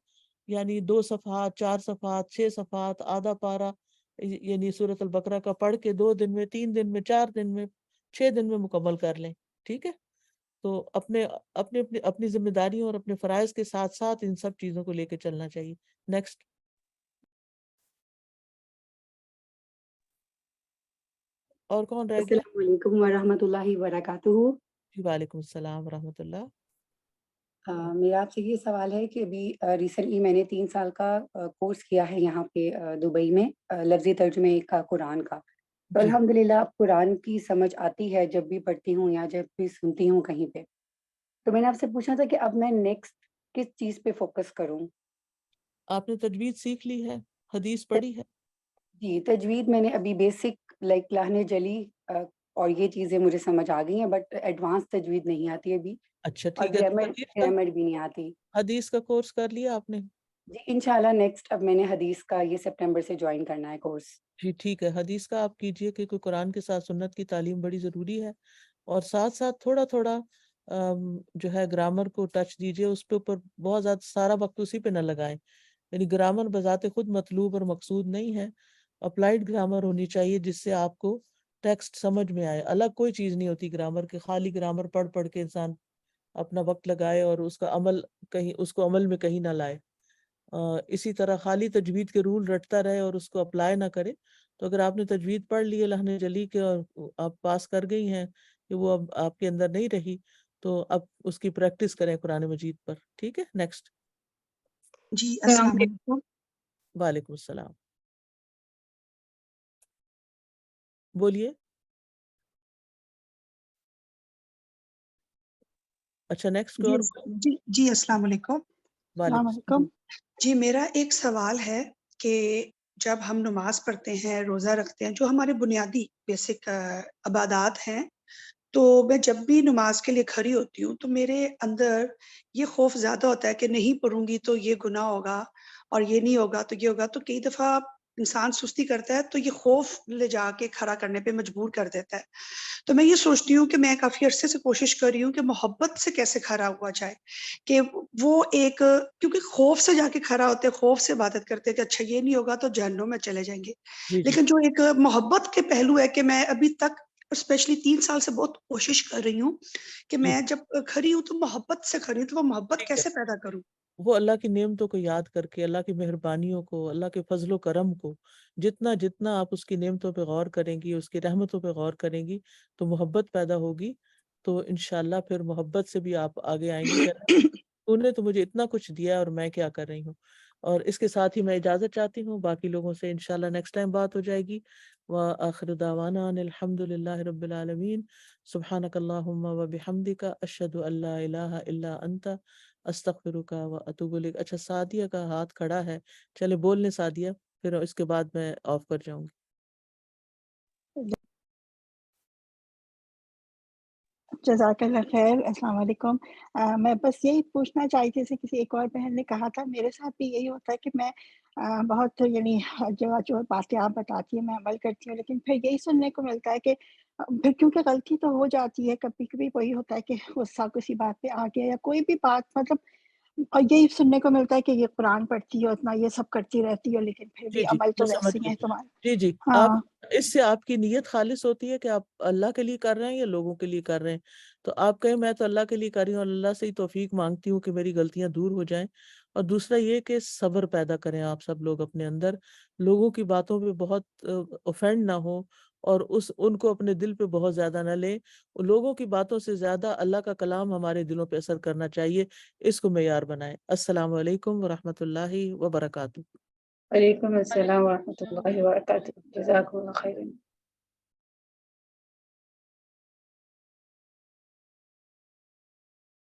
یعنی 2 صفحات، 4 صفحات، 6 صفحات، آدھا پارہ، یعنی سورۃ البقرہ کا پڑھ کے 2 دن میں، 3 دن میں، 4 دن میں، 6 دن میں مکمل کر لیں. ٹھیک ہے. تو اپنی ذمہ داریوں اور اپنے فرائض کے ساتھ ساتھ ان سب چیزوں کو لے کے چلنا چاہیے. نیکسٹ. اور کون رہ گیا؟ السلام علیکم ورحمۃ اللہ وبرکاتہ. جی وعلیکم السلام ورحمۃ اللہ. میرا آپ سے یہ سوال ہے کہ ابھی ریسنٹلی میں نے 3 سال کا کورس کیا ہے یہاں پہ دبئی میں، لفظی ترجمے کا قرآن کا. تو جی الحمدللہ قرآن کی سمجھ آتی ہے جب بھی پڑھتی ہوں یا جب بھی سنتی ہوں کہیں پہ. تو میں نے آپ سے پوچھنا تھا کہ اب میں نیکسٹ کس چیز پہ فوکس کروں؟ آپ نے تجوید سیکھ لی ہے؟ حدیث پڑھی ہے؟ جی تجوید میں نے ابھی بیسک لائک لہن جلی اور یہ چیزیں مجھے سمجھ آ گئی ہیں، بٹ ایڈوانس تجوید نہیں آتی ابھی، اچھا اور ٹھیک ہے. تو گرامر بھی نہیں آتی. حدیث کا کورس کر لیا آپ نے؟ جی انشاءاللہ نیکسٹ اب میں نے حدیث کا یہ سپٹمبر سے جوائن کرنا ہے کورس. جی ٹھیک ہے. حدیث کا آپ کیجئے، کیونکہ قرآن کے ساتھ سنت کی تعلیم بڑی ضروری ہے. اور ساتھ ساتھ تھوڑا تھوڑا جو ہے گرامر کو ٹچ دیجئے، اس پہ اوپر بہت زیادہ سارا وقت اسی پہ نہ لگائیں. یعنی گرامر بذات خود مطلوب اور مقصود نہیں ہے، اپلائیڈ گرامر ہونی چاہیے جس سے آپ کو ٹیکسٹ سمجھ میں آئے. الگ کوئی چیز نہیں ہوتی گرامر کے، خالی گرامر پڑھ پڑھ کے انسان اپنا وقت لگائے اور اس کا عمل کہیں، اس کو عمل میں کہیں نہ لائے. اسی طرح خالی تجوید کے رول رٹتا رہے اور اس کو اپلائی نہ کرے. تو اگر آپ نے تجوید پڑھ لی ہے لہن جلی کے اور آپ پاس کر گئی ہیں کہ وہ اب آپ کے اندر نہیں رہی، تو اب اس کی پریکٹس کریں قرآن مجید پر. ٹھیک ہے، نیکسٹ. جی السلام علیکم. وعلیکم السلام. بولیے. اچھا نیکسٹ کوئی اور؟ جی السلام علیکم. السلام علیکم. جی میرا ایک سوال ہے کہ جب ہم نماز پڑھتے ہیں، روزہ رکھتے ہیں، جو ہمارے بنیادی بیسک عبادات ہیں، تو میں جب بھی نماز کے لیے کھڑی ہوتی ہوں تو میرے اندر یہ خوف زیادہ ہوتا ہے کہ نہیں پڑھوں گی تو یہ گناہ ہوگا، اور یہ نہیں ہوگا تو یہ ہوگا. تو کئی دفعہ انسان سستی کرتا ہے تو یہ خوف لے جا کے کھڑا کرنے پہ مجبور کر دیتا ہے. تو میں یہ سوچتی ہوں کہ میں کافی عرصے سے کوشش کر رہی ہوں کہ محبت سے کیسے کھڑا ہوا جائے، کہ وہ ایک، کیونکہ خوف سے جا کے کھڑا ہوتے، خوف سے عبادت کرتے کہ اچھا یہ نہیں ہوگا تو جہنم میں چلے جائیں گے. لیکن جو ایک محبت کے پہلو ہے کہ میں ابھی تک اسپیشلی 3 سال سے بہت کوشش کر رہی ہوں کہ میں جب کھڑی ہوں تو محبت سے کھڑی ہوں. تو وہ محبت کیسے پیدا کروں؟ وہ اللہ کی نعمتوں کو یاد کر کے، اللہ کی مہربانیوں کو، اللہ کے فضل و کرم کو، جتنا جتنا آپ اس کی نعمتوں پہ غور کریں گی، اس کی رحمتوں پہ غور کریں گی تو محبت پیدا ہوگی. تو انشاءاللہ پھر محبت سے بھی آپ آگے آئیں گی. تو نے تو مجھے اتنا کچھ دیا ہے اور میں کیا کر رہی ہوں. اور اس کے ساتھ ہی میں اجازت چاہتی ہوں، باقی لوگوں سے انشاءاللہ نیکسٹ ٹائم بات ہو جائے گی. وآخر دعوانا ان الحمد للہ رب العالمین. سبحانک اللہم وبحمدک، اشہد ان لا الہ الا انت، استغفرک واتوب الیک. اچھا سعدیہ کا ہاتھ کھڑا ہے، چلے بول لیں سعدیہ، پھر اس کے بعد میں آف کر جاؤں گی. جزاک اللہ خیر. السلام علیکم. میں بس یہی پوچھنا چاہی تھی، جیسے کسی ایک اور بہن نے کہا تھا، میرے ساتھ بھی یہی ہوتا ہے کہ میں بہت یعنی جو باتیں آپ بتاتی ہیں میں عمل کرتی ہوں، لیکن پھر یہی سننے کو ملتا ہے کہ پھر کیونکہ غلطی تو ہو جاتی ہے، کبھی کبھی وہی ہوتا ہے کہ غصہ کسی بات پہ آ گیا یا کوئی بھی بات، مطلب اور یہی سننے کو ملتا ہے کہ یہ قرآن پڑھتی ہو، اتنا یہ سب کرتی رہتی ہو، لیکن پھر بھی جی عمل میں تو سمجھ ویسے ہی گئی. ہے تمہارا. جی جی آپ ہاں اس سے آپ کی نیت خالص ہوتی ہے کہ آپ اللہ کے لیے کر رہے ہیں یا لوگوں کے لیے کر رہے ہیں. تو آپ کہیں میں تو اللہ کے لیے کر رہی ہوں اور اللہ سے ہی توفیق مانگتی ہوں کہ میری غلطیاں دور ہو جائیں. اور دوسرا یہ کہ صبر پیدا کریں آپ سب لوگ اپنے اندر، لوگوں کی باتوں پہ بہت اوفینڈ نہ ہو اور ان کو اپنے دل پہ بہت زیادہ نہ لیں. لوگوں کی باتوں سے زیادہ اللہ کا کلام ہمارے دلوں پہ اثر کرنا چاہیے، اس کو معیار بنائیں. السلام علیکم ورحمۃ اللہ وبرکاتہ. وعلیکم السلام ورحمۃ اللہ وبرکاتہ. جزاک اللہ خیرا.